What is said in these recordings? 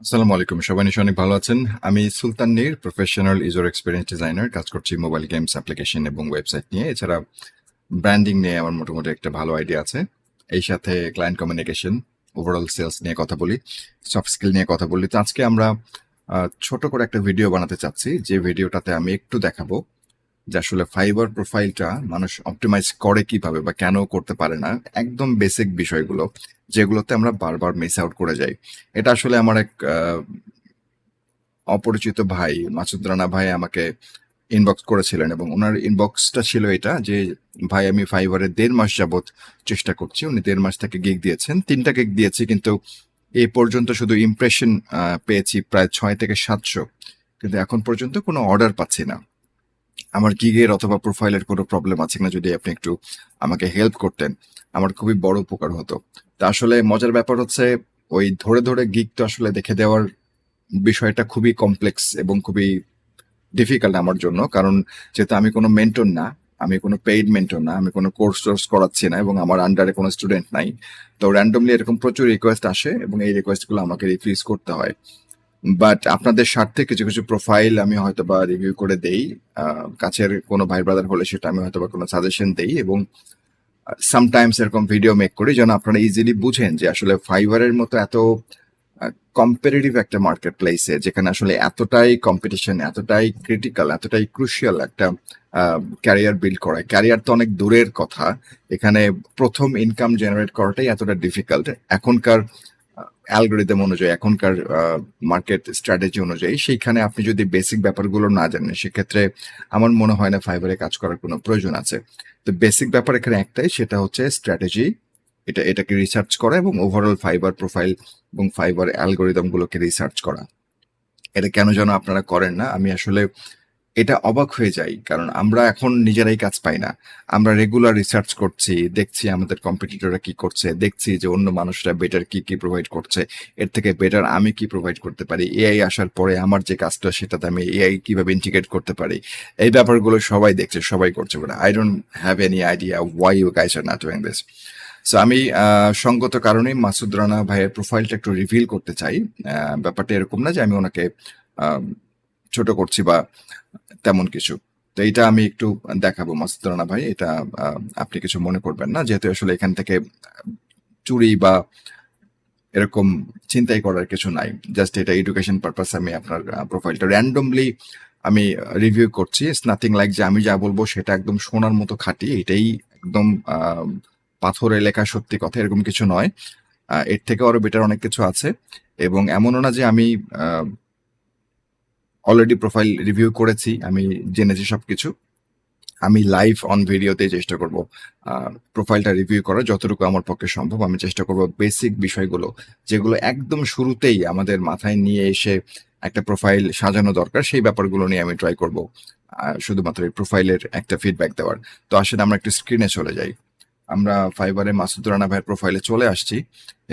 আসসালামু আলাইকুম, সবাই নিশ্চয়ই অনেক ভালো আছেন। আমি সুলতান নীর, প্রফেশনাল ইউজার এক্সপিরিয়েন্স ডিজাইনার। কাজ করছি মোবাইল গেমস অ্যাপ্লিকেশন এবং ওয়েবসাইট নিয়ে। এছাড়া ব্র্যান্ডিং নিয়ে আমার মোটামুটি একটা ভালো আইডিয়া আছে। এই সাথে ক্লায়েন্ট কমিউনিকেশন, ওভারঅল সেলস নিয়ে কথা বলি, সফট স্কিল নিয়ে কথা বলি। তো আজকে আমরা ছোট করে একটা ভিডিও বানাতে চাচ্ছি, যে ভিডিওটাতে আমি একটু দেখাবো যে আসলে ফাইবার প্রোফাইলটা মানুষ অপটিমাইজ করে কিভাবে বা কেন করতে পারে না। একদম বেসিক বিষয়গুলো যেগুলোতে আমরা বারবার মিস আউট করে যাই। এটা আসলে আমার এক অপরিচিত ভাই মাসুদ রানা ভাই আমাকে ইনবক্স করেছিলেন, এবং ওনার ইনবক্সটা ছিল এটা যে, ভাই আমি ফাইবারে 1.5 মাস যাবত চেষ্টা করছি। উনি 1.5 মাস থেকে গিগ দিয়েছেন, 3টা গিগ দিয়েছি, কিন্তু এই পর্যন্ত শুধু ইমপ্রেশন পেয়েছি প্রায় 6 থেকে 700, কিন্তু এখন পর্যন্ত কোনো অর্ডার পাচ্ছি না। আমার গিগের অথবা প্রোফাইলের কোনো প্রবলেম আছে কিনা যদি আপনি একটু আমাকে হেল্প করতেন, আমার খুবই বড় উপকার হতো। তা আসলে মজার ব্যাপার হচ্ছে, ওই ধরে ধরে গিগ তো আসলে দেখে দেওয়ার বিষয়টা খুবই কমপ্লেক্স এবং খুবই ডিফিকাল্ট আমার জন্য। কারণ যেহেতু আমি কোনো মেন্টর না, আমি কোনো পেইড মেন্টর না, আমি কোনো কোর্স টোর্স করাচ্ছি না, এবং আমার আন্ডারে কোনো স্টুডেন্ট নাই। তো র্যান্ডমলি এরকম প্রচুর রিকোয়েস্ট আসে এবং এই রিকোয়েস্টগুলো আমাকে রিফিউজ করতে হয়। বাট আপনাদের স্বার্থে কিছু কিছু প্রোফাইল আমি হয়তো বা রিভিউ করে দেই। কাছের কোনো ভাই ব্রাদার হলে সেটা আমি হয়তো বা কোনো সাজেশন দেই, এবং সামটাইমস এরকম ভিডিও মেক করি যেন আপনারা ইজিলি বুঝেন যে আসলে ফাইবারের মতো এত কম্পিটিটিভ একটা মার্কেট প্লেসে, যেখানে আসলে এতটাই কম্পিটিশন, এতটাই ক্রিটিক্যাল, এতটাই ক্রুশিয়াল একটা ক্যারিয়ার বিল্ড করা। ক্যারিয়ার তো অনেক দূরের কথা, এখানে প্রথম ইনকাম জেনারেট করাটাই এতটা ডিফিকাল্ট এখনকার অ্যালগোরিদম অনুযায়ী, এখনকার মার্কেট স্ট্র্যাটেজি অনুযায়ী। সেইখানে আপনি যদি বেসিক ব্যাপারগুলো না জানেন, সেক্ষেত্রে আমার মনে হয় না ফাইবারে কাজ করার কোনো প্রয়োজন আছে। তো বেসিক ব্যাপার এখানে একটাই, সেটা হচ্ছে স্ট্র্যাটেজি। এটাকে রিসার্চ করা এবং ওভারঅল ফাইবার প্রোফাইল এবং ফাইবার অ্যালগোরিদম গুলোকে রিসার্চ করা। এটা কেন যেন আপনারা করেন না, আমি আসলে এটা অবাক হয়ে যাই। কারণ আমরা এখন নিজেরাই কাজ পাই না, আমরা রেগুলার রিসার্চ করছি, দেখছি আমাদের কম্পিটিটররা কি করছে, দেখছি যে অন্য মানুষরা বেটার কি কি প্রোভাইড করছে, এর থেকে বেটার আমি কি প্রোভাইড করতে পারি। এআই আসার পরে আমার যে কাজটা, সেটাতে আমি এআই কিভাবে ইন্টিগ্রেট করতে পারি। এই ব্যাপারগুলো সবাই দেখছে, সবাই করছে, but I don't have any idea why you guys are not doing this. So আমি সঙ্গত কারণে মাসুদ রানা ভাইয়ের প্রোফাইলটা একটু রিভিল করতে চাই। ব্যাপারটা এরকম না যে আমি ওনাকে আহ, ছোট করছি বা তেমন কিছু। তো এটা আমি একটু দেখাবো মাসুদ রানা ভাই, এটা আপনি কিছু মনে করবেন না, যেহেতু আসলে এখান থেকে চুরি বা এরকম চিন্তাই করার কিছু নাই। জাস্ট এটা এডুকেশন পারপাস আমি আপনার প্রোফাইলটা র্যান্ডমলি আমি রিভিউ করছি। ইটস নাথিং লাইক যে আমি যা বলবো সেটা একদম সোনার মতো খাঁটি, এটাই একদম পাথরে লেখা সত্যি কথা, এরকম কিছু নয়। এর থেকে আরো বেটার অনেক কিছু আছে। এবং এমনও না যে আমি অলরেডি প্রোফাইল রিভিউ করেছি, আমি জেনেছি সবকিছু। আমি লাইভ অন ভিডিওতে চেষ্টা করব প্রোফাইলটা রিভিউ করার, যতটুকু আমার পক্ষে সম্ভব। আমি চেষ্টা করব বেসিক বিষয়গুলো, যেগুলো একদম শুরুতেই আমাদের মাথায় নিয়ে এসে একটা প্রোফাইল সাজানো দরকার, সেই ব্যাপারগুলো নিয়ে আমি ট্রাই করব শুধুমাত্র এই প্রোফাইলের একটা ফিডব্যাক দেওয়ার। তো আসলে আমরা একটু স্ক্রিনে চলে যাই। আমরা ফাইবারে মাসুদ রানা ভাইয়ের প্রোফাইলে চলে আসছি,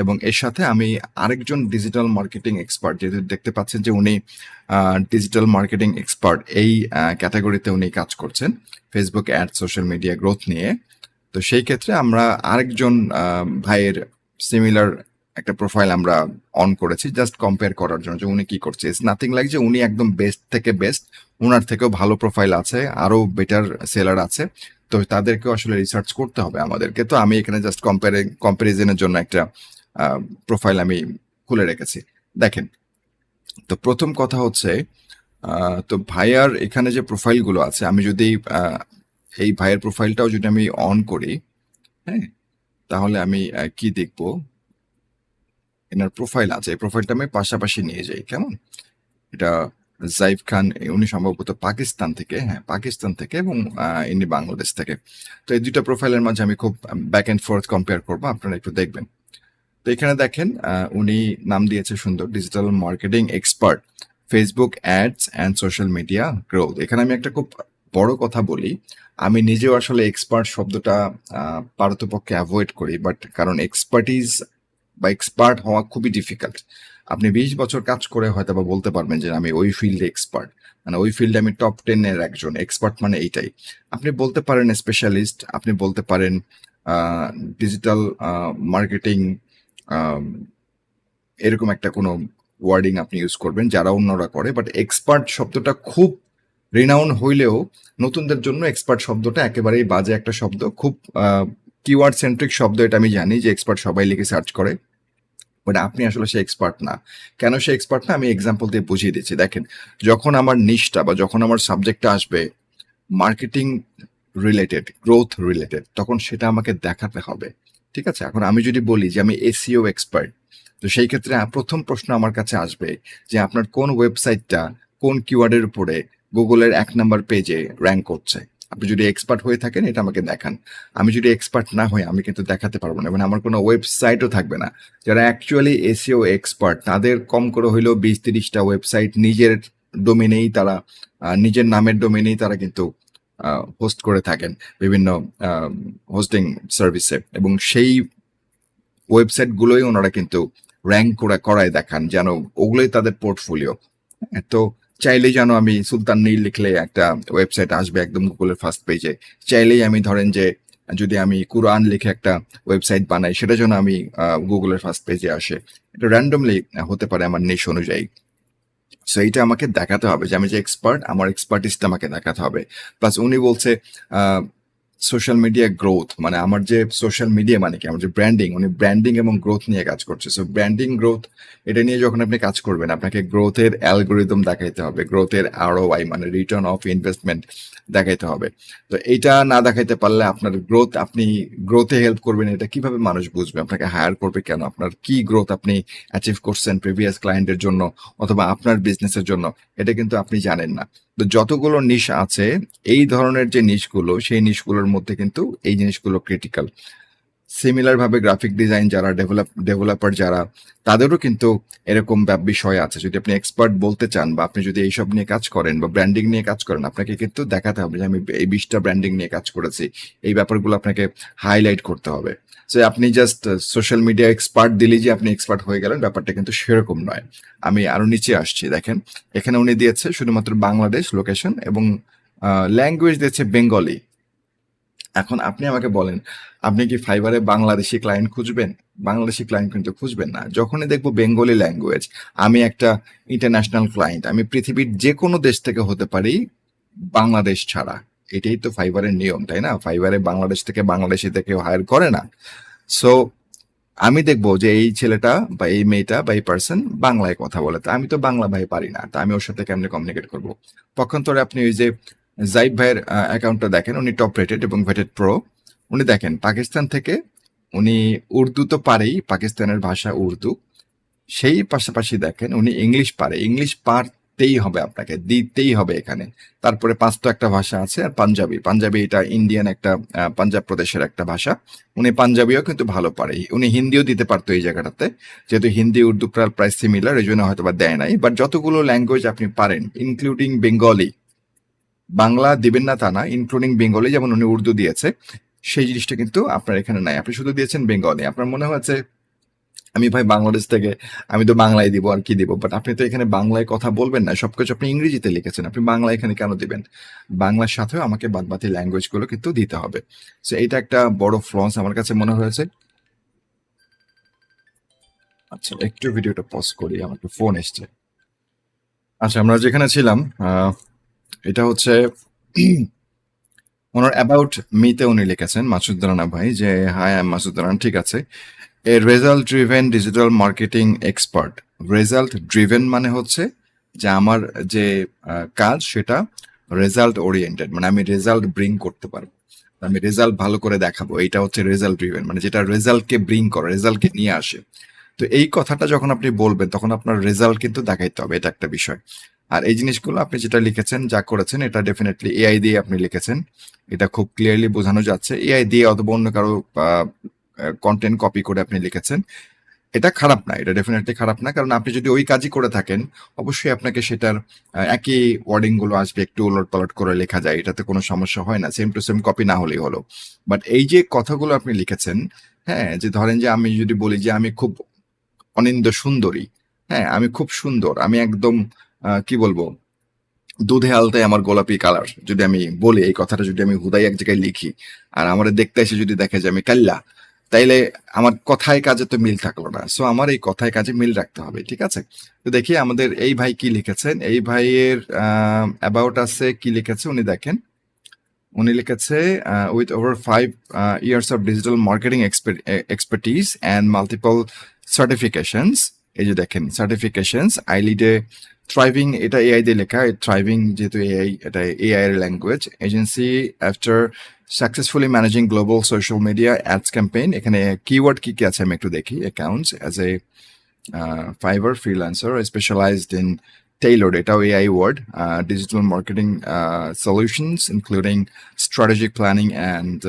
এবং এর সাথে আমি আরেকজন ডিজিটাল মার্কেটিং এক্সপার্ট, যেহেতু দেখতে পাচ্ছেন যে উনি ডিজিটাল মার্কেটিং এক্সপার্ট, এই ক্যাটাগরিতে উনি কাজ করছেন Facebook ad, social media growth নিয়ে। তো সেই ক্ষেত্রে আমরা আরেকজন ভাইয়ের সিমিলার একটা প্রোফাইল আমরা অন করেছি, জাস্ট কম্পেয়ার করার জন্য যে উনি কি করছে। ইটস নাথিং লাইক যে উনি একদম বেস্ট থেকে বেস্ট, ওনার থেকেও ভালো প্রোফাইল আছে, আরো বেটার সেলার আছে। তো তাদেরকেও আসলে রিসার্চ করতে হবে আমাদেরকে। তো আমি এখানে জাস্ট কম্পারিজনের জন্য একটা প্রোফাইল আমি খুলে রেখেছি। দেখেন, তো প্রথম কথা হচ্ছে, তো ভাইয়ার এখানে যে প্রোফাইলগুলো আছে, আমি যদি এই ভাইয়ের প্রোফাইলটাও যদি আমি অন করি, হ্যাঁ, তাহলে আমি কি দেখবো। এনার প্রোফাইল আছে, এই প্রোফাইলটা আমি পাশাপাশি নিয়ে যাই, কেমন? এটা জাইফ খান, উনি সম্ভবত পাকিস্তান থেকে, হ্যাঁ পাকিস্তান থেকে, এবং ইনি বাংলাদেশ থেকে। তো এই দুইটা প্রোফাইলের মাঝে আমি খুব ব্যাক অ্যান্ড ফোর্থ কম্পেয়ার করবো, আপনারা একটু দেখবেন। তো এখানে দেখেন, উনি নাম দিয়েছে সুন্দর, digital marketing expert, Facebook ads and social media growth. এখানে আমি একটা খুব বড় কথা বলি, আমি নিজেও আসলে এক্সপার্ট শব্দটা পারতপক্ষে অ্যাভয়েড করি, বাট কারণ এক্সপার্টিজ বা এক্সপার্ট হওয়া খুবই ডিফিকাল্ট। আপনি 20 বছর কাজ করে হয়তো বা বলতে পারবেন যে আমি ওই ফিল্ডে এক্সপার্ট, মানে ওই ফিল্ডে আমি টপ 10 এর একজন এক্সপার্ট, মানে এইটাই। আপনি বলতে পারেন স্পেশালিস্ট, আপনি বলতে পারেন ডিজিটাল মার্কেটিং, এরকম একটা কোনো ওয়ার্ডিং আপনি ইউজ করবেন যারা অন্যরা করে। বাট এক্সপার্ট শব্দটা খুব রিনাউন হইলেও নতুনদের জন্য এক্সপার্ট শব্দটা একেবারেই বাজে একটা শব্দ। খুব কিওয়ার্ড সেন্ট্রিক শব্দ, এটা আমি জানি যে এক্সপার্ট সবাই লিখে সার্চ করে, বাট আপনি আসলে সে এক্সপার্ট না। কেন সে এক্সপার্ট না আমি এক্সাম্পল দিয়ে বুঝিয়ে দিচ্ছি। দেখেন, যখন আমার নিশটা বা যখন আমার সাবজেক্টটা আসবে মার্কেটিং রিলেটেড, গ্রোথ রিলেটেড, তখন সেটা আমাকে দেখাতে হবে। ঠিক আছে, এখন আমি যদি বলি যে আমি এসইও এক্সপার্ট, তো সেই ক্ষেত্রে প্রথম প্রশ্ন আমার কাছে আসবে যে আপনার কোন ওয়েবসাইটটা কোন কিওয়ার্ডের উপরে গুগলের 1 নম্বর পেজে র্যাঙ্ক করছে। আপনি যদি এক্সপার্ট হয়ে থাকেন এটা আমাকে দেখান। আমি যদি এক্সপার্ট না হই আমি কিন্তু দেখাতে পারবো না, মানে আমার কোনো ওয়েবসাইটও থাকবে না। যারা অ্যাকচুয়ালি এসইও এক্সপার্ট তাদের কম করে হইলেও 20-30টা ওয়েবসাইট নিজের ডোমেনেই তারা নিজের নামের ডোমেনেই তারা কিন্তু হোস্ট করে থাকেন বিভিন্ন হোস্টিং সার্ভিসে, এবং সেই ওয়েবসাইটগুলোই ওনারা কিন্তু র্যাঙ্ক করায় দেখান, যেন ওগুলোই তাদের পোর্টফোলিও। তো চাইলেই যেন আমি সুলতান নীল লিখলে একটা ওয়েবসাইট আসবে একদম গুগলের ফার্স্ট পেজে, চাইলেই আমি ধরেন যে যদি আমি কুরআন লিখে একটা ওয়েবসাইট বানাই সেটা যেন আমি গুগলের ফার্স্ট পেজে আসে। এটা র্যান্ডমলি হতে পারে আমার নিশ অনুযায়ী। সো এইটা আমাকে দেখাতে হবে যে আমি যে এক্সপার্ট, আমার এক্সপার্টিসটা আমাকে দেখাতে হবে। প্লাস উনি বলছে সোশ্যাল মিডিয়া গ্রোথ, মানে আমার যে সোশ্যাল মিডিয়া মানে কি আমার যে ব্র্যান্ডিং, উনি ব্র্যান্ডিং এবং গ্রোথ নিয়ে কাজ করছে। সো ব্র্যান্ডিং গ্রোথ এটা নিয়ে যখন আপনি কাজ করবেন আপনাকে গ্রোথের অ্যালগোরিদম দেখাইতে হবে, গ্রোথের আরওআই মানে রিটার্ন অফ ইনভেস্টমেন্ট দেখাইতে হবে। তো এইটা না দেখাইতে পারলে আপনার গ্রোথ, আপনি গ্রোথে হেল্প করবেন এটা কিভাবে মানুষ বুঝবে, আপনাকে হায়ার করবে কেন, আপনার কি গ্রোথ আপনি অ্যাচিভ করছেন প্রিভিয়াস ক্লায়েন্টের জন্য অথবা আপনার বিজনেসের জন্য, এটা কিন্তু আপনি জানেন না। তো যতগুলো নিশ আছে এই ধরনের যে নিশগুলো, সেই নিশগুলোর মধ্যে কিন্তু এই জিনিসগুলো ক্রিটিক্যাল। সিমিলার ভাবে গ্রাফিক ডিজাইন যারা ডেভেলপার যারা, তাদেরও কিন্তু এরকম বিষয় আছে। যদি আপনি এক্সপার্ট বলতে চান বা আপনি যদি এইসব নিয়ে কাজ করেন বা ব্র্যান্ডিং নিয়ে কাজ করেন, আপনাকে কিন্তু দেখাতে হবে যে আমি এই 20টা ব্র্যান্ডিং নিয়ে কাজ করেছি, এই ব্যাপারগুলো আপনাকে হাইলাইট করতে হবে। যে আপনি জাস্ট সোশ্যাল মিডিয়া এক্সপার্ট দিলেই যে আপনি এক্সপার্ট হয়ে গেলেন, ব্যাপারটা কিন্তু সেরকম নয়। আমি আরো নিচে আসছি, দেখেন এখানে উনি দিয়েছে শুধুমাত্র বাংলাদেশ লোকেশন এবং ল্যাঙ্গুয়েজ দিয়েছে বেঙ্গলি। এখন আপনি আমাকে বলেন, আপনি কি ফাইবারে বাংলাদেশি ক্লায়েন্ট খুঁজবেন? বাংলাদেশি ক্লায়েন্ট কিন্তু খুঁজবেন না। যখনই দেখবো বেঙ্গলি ল্যাঙ্গুয়েজ, আমি একটা ইন্টারন্যাশনাল ক্লায়েন্ট, আমি পৃথিবীর যে কোনো দেশ থেকে হতে পারি বাংলাদেশ ছাড়া। এটাই তো ফাইবারের নিয়ম, তাই না? ফাইবারে বাংলাদেশ থেকে বাংলাদেশিতে কেউ হায়ার করে না। সো আমি দেখবো যে এই ছেলেটা বা এই মেয়েটা বা এই পার্সন বাংলায় কথা বলে, তা আমি তো বাংলা ভাই পারি না, তা আমি ওর সাথে কেমনে কমিউনিকেট করবো? পক্ষান্তরে আপনি ওই যে জাইব ভাইয়ের অ্যাকাউন্টটা দেখেন, উনি টপ রেটেড এবং ভেটেড প্রো। উনি দেখেন পাকিস্তান থেকে, উনি উর্দু তো পারেই, পাকিস্তানের ভাষা উর্দু, সেই পাশাপাশি দেখেন উনি ইংলিশ পারে। ইংলিশ পারতেই হবে, আপনাকে দিতেই হবে এখানে। তারপরে 5টা একটা ভাষা আছে, আর পাঞ্জাবি, পাঞ্জাবি এটা ইন্ডিয়ান একটা পাঞ্জাব প্রদেশের একটা ভাষা। উনি পাঞ্জাবিও কিন্তু ভালো পারে। উনি হিন্দিও দিতে পারতো এই জায়গাটাতে, যেহেতু হিন্দি উর্দু প্রায় সিমিলার, এই জন্য হয়তো বা দেয় নাই। বাট যতগুলো ল্যাঙ্গুয়েজ আপনি পারেন ইনক্লুডিং বেঙ্গলি, বাংলা দিবেন না তা না, ইনক্লুডিং বেঙ্গলি যেমন উনি উর্দু দিয়েছে, সেই জিনিসটা কিন্তু আপনার এখানে নাই। আপনি শুধু দিয়েছেন বেঙ্গলি। আপনার মনে হয়েছে আমি ভাই বাংলাদেশ থেকে, আমি তো বাংলায় দিব আর কি দিব, বাট আপনি তো এখানে বাংলায় কথা বলবেন না, সবকিছু আপনি ইংরেজিতে লিখেছেন, আপনি বাংলা এখানে কেন দিবেন? বাংলার সাথেও আমাকে বাদবাকি ল্যাঙ্গুয়েজ গুলো কিন্তু দিতে হবে। সো এটা একটা বড় ফ্লস আমার কাছে মনে হয়েছে। আচ্ছা, একটু ভিডিওটা পজ করি, আমার একটু ফোন এসছে। আচ্ছা, আমরা যেখানে ছিলাম, এটা হচ্ছে ওনার অ্যাবাউট মিতে উনি লিখেছেন মাসুদ রানা ভাই যে hi I am Masud Rana. ঠিক আছে, a result driven digital marketing expert. Result driven মানে হচ্ছে যে আমার যে কাজ সেটা রেজাল্ট ওরিয়েন্টেড, মানে আমি রেজাল্ট ব্রিং করতে পারবো, আমি রেজাল্ট ভালো করে দেখাবো, এইটা হচ্ছে রেজাল্ট ড্রিভেন, মানে যেটা রেজাল্টকে ব্রিং করে, রেজাল্টকে নিয়ে আসে। তো এই কথাটা যখন আপনি বলবেন তখন আপনার রেজাল্ট কিন্তু দেখাইতে হবে, এটা একটা বিষয়। আর এই জিনিসগুলো আপনি যেটা লিখেছেন, যা করেছেন, এটা ডেফিনেটলি এআই দিয়ে আপনি লিখেছেন, এটা খুব ক্লিয়ারলি বোঝানো যাচ্ছে। এআই দিয়ে অথবা অন্য কারো কন্টেন্ট কপি করে আপনি লিখেছেন, এটা খারাপ না, এটা ডেফিনেটলি খারাপ না, কারণ আপনি যদি ওই কাজই করে থাকেন অবশ্যই আপনাকে সেটার একই ওয়ার্ডিং গুলো আসবে, একটু ওলট পালট করে লেখা যায়, এটাতে কোনো সমস্যা হয় না, সেম টু সেম কপি না হলেই হলো। বাট এই যে কথাগুলো আপনি লিখেছেন, হ্যাঁ, যে ধরেন যে আমি যদি বলি যে আমি খুব অনিন্দ সুন্দরী, হ্যাঁ আমি খুব সুন্দর, আমি একদম কি বলবো, দুধে আলতায় আমার গোলাপি কালার, যদি আমি বলি এই কথাটা, যদি আমি হুদাই এক জায়গায় লিখি আর আমার দেখতে এসে যদি দেখে যে আমি কাল্লা, তাইলে আমার কথায় কাজে তো মিল থাকলো না। সো আমার এই কথায় কাজে মিল রাখতে হবে, ঠিক আছে? তো দেখি আমাদের এই ভাই কি লিখেছেন। এই ভাইয়ের অ্যাবাউট আছে, কি লিখেছে উনি দেখেন। উনি লিখেছে with over 5 years of digital marketing expertise and multiple certifications. এই যে দেখেন certifications, I lead a thriving, এটা এআই দিয়ে লেখা, থ্রাইভিং যেহেতু এআই, এটা এআই এর language, agency after successfully managing global social media ads campaign. এখানে কিওয়ার্ড কি কি আছে আমি একটু দেখি। Accounts as a Fiverr freelancer specialized in tailored এটাও AI word, digital marketing solutions including strategic planning and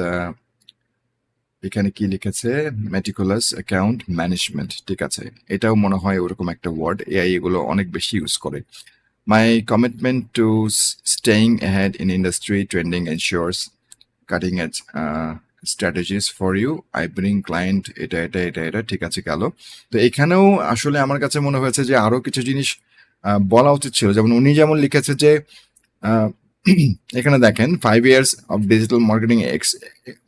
এখানে কি লিখেছে meticulous account management, ঠিক আছে, এটাও মনে হয় ওরকম একটা ওয়ার্ড, এআই এগুলো অনেক বেশি ইউজ করে। My commitment to staying ahead in industry trending ensures cutting edge strategies for you. I bring client এটা এটা এটা এটা, ঠিক আছে গেল। তো এখানেও আসলে আমার কাছে মনে হয়েছে যে আরো কিছু জিনিস বলা উচিত ছিল। যেমন উনি যেমন লিখেছে যে আহ, এখানে দেখেন 5 years of digital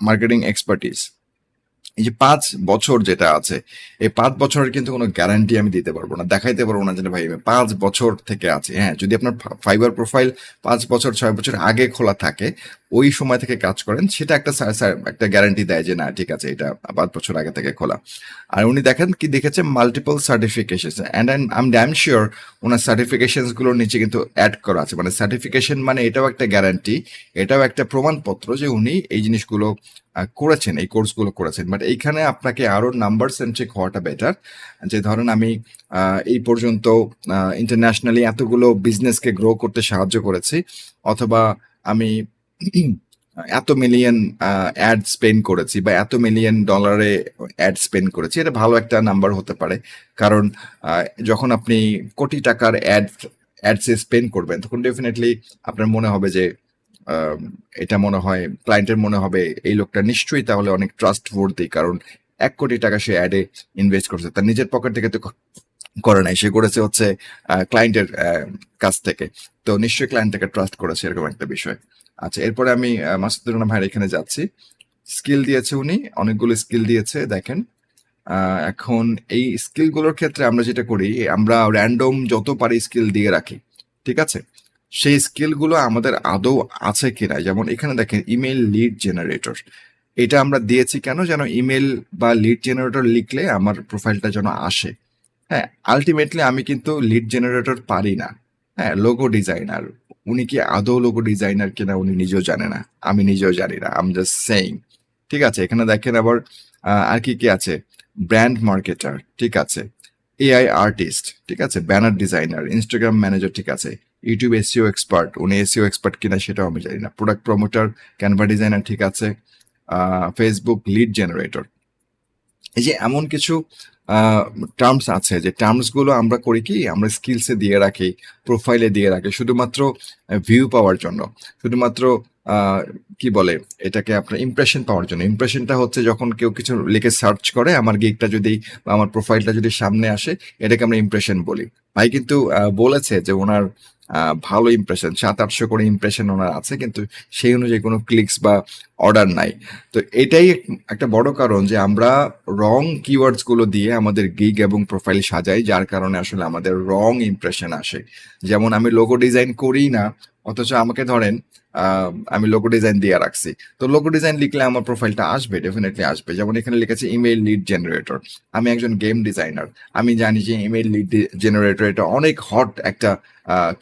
marketing expertise, এই যে 5 বছর যেটা আছে, এই 5 বছরের কিন্তু কোনো গ্যারান্টি আমি দিতে পারবো না, দেখাইতে পারবো না যে ভাই আমি 5 বছর থেকে আছি। হ্যাঁ, যদি আপনার ফাইবার প্রোফাইল 5 বছর 6 বছর আগে খোলা থাকে, ওই সময় থেকে কাজ করেন, সেটা একটা একটা গ্যারান্টি দেয় যে না ঠিক আছে এটা 5 বছর আগে থেকে খোলা। আর উনি দেখেন কি দেখেছে multiple certification, and I damn sure owner certification গুলোর নিচে কিন্তু অ্যাড করা আছে। মানে সার্টিফিকেশন মানে এটাও একটা গ্যারান্টি, এটাও একটা প্রমাণপত্র যে উনি এই জিনিসগুলো করেছেন, এই কোর্সগুলো করেছেন। বাট এইখানে আপনাকে আরো নাম্বার সেন্ট্রিক হওয়াটা বেটার। যে ধরেন আমি এই পর্যন্ত ইন্টারন্যাশনালি এতগুলো বিজনেসকে গ্রো করতে সাহায্য করেছি, অথবা আমি এত মিলিয়ন অ্যাড স্পেন্ড করেছি, বা এত মিলিয়ন ডলারে অ্যাড স্পেন্ড করেছি, এটা ভালো একটা নাম্বার হতে পারে। কারণ যখন আপনি কোটি টাকার অ্যাডসে স্পেন্ড করবেন, তখন ডেফিনেটলি আপনার মনে হবে যে এটা মনে হয় ক্লায়েন্টের মনে হবে এই লোকটা নিশ্চয়ই তাহলে অনেক ট্রাস্ট ভর্তি, কারণ 1 কোটি টাকা সে অ্যাডে ইনভেস্ট করছে, তার নিজের পকেট থেকে তো করে নাই, সে করেছে হচ্ছে ক্লায়েন্টের কাছ থেকে, তো নিশ্চয়ই ক্লায়েন্ট থেকে ট্রাস্ট করেছে, এরকম একটা বিষয়। আচ্ছা, এরপরে আমি মাসুদুর রহমান ভাইয়ের এখানে যাচ্ছি। স্কিল দিয়েছে উনি, অনেকগুলো স্কিল দিয়েছে দেখেন। এখন এই স্কিলগুলোর ক্ষেত্রে আমরা যেটা করি, আমরা র্যান্ডম যত পারি স্কিল দিয়ে রাখি, ঠিক আছে? সেই স্কিলগুলো আমাদের আদৌ আছে কিনা। যেমন এখানে দেখেন ইমেল লিড জেনারেটর, এটা আমরা দিয়েছি কেন, যেন ইমেল বা লিড জেনারেটর লিখলে আমার প্রোফাইলটা যেন আসে। হ্যাঁ, আলটিমেটলি আমি কিন্তু লিড জেনারেটর পারি না। হ্যাঁ, লোগো ডিজাইনার, উনি কি আদৌ লোগো ডিজাইনার কিনা উনি নিজেও জানে না, আমি নিজেও জানি না, আম জাস্ট সেইং। ঠিক আছে, এখানে দেখেন আবার আর কি কি আছে, ব্র্যান্ড মার্কেটার, ঠিক আছে, এআই আর্টিস্ট, ঠিক আছে, ব্যানার ডিজাইনার, ইনস্টাগ্রাম ম্যানেজার, ঠিক আছে, ইউটিউব এসইও এক্সপার্ট, উনি এসইও এক্সপার্ট কিনা সেটাও আমি জানি না, প্রোডাক্ট প্রমোটার, ক্যানভা ডিজাইনার, ঠিক আছে, ফেসবুক লিড জেনারেটর। এই যে এমন কিছু টার্মস আছে, যে টার্মস গুলো আমরা করি কি, আমরা স্কিলসে দিয়ে রাখি, প্রোফাইলে দিয়ে রাখি, শুধুমাত্র ভিউ পাওয়ার জন্য, শুধুমাত্র কি বলে এটাকে, আপনার ইমপ্রেশন পাওয়ার জন্য। ইমপ্রেশনটা হচ্ছে যখন কেউ কিছু লিখে সার্চ করে, আমার গিগটা যদি বা আমার প্রোফাইলটা যদি সামনে আসে, এটাকে আমরা ইমপ্রেশন বলি। ভাই কিন্তু বলেছে যে ওনার ভালো ইমপ্রেশন, 700-800 করে ইমপ্রেশন ওনার আছে, কিন্তু সেই অনুযায়ী কোনো ক্লিকস বা অর্ডার নাই। তো এটাই একটা বড় কারণ যে আমরা রং কিওয়ার্ডস গুলো দিয়ে আমাদের গিগ এবং প্রোফাইল সাজাই, যার কারণে আসলে আমাদের রং ইমপ্রেশন আসে। যেমন আমি লোগো ডিজাইন করি না, অথচ আমাকে ধরেন আমি লোগো ডিজাইন দিয়ে রাখছি, তো লোগো ডিজাইন লিখলে আমার প্রোফাইলটা আসবে, ডেফিনেটলি আসবে। যেমন এখানে লিখেছে ইমেইল লিড জেনারেটর, আমি একজন গেম ডিজাইনার, আমি জানি যে ইমেইল লিড জেনারেটর এটা অনেক হট একটা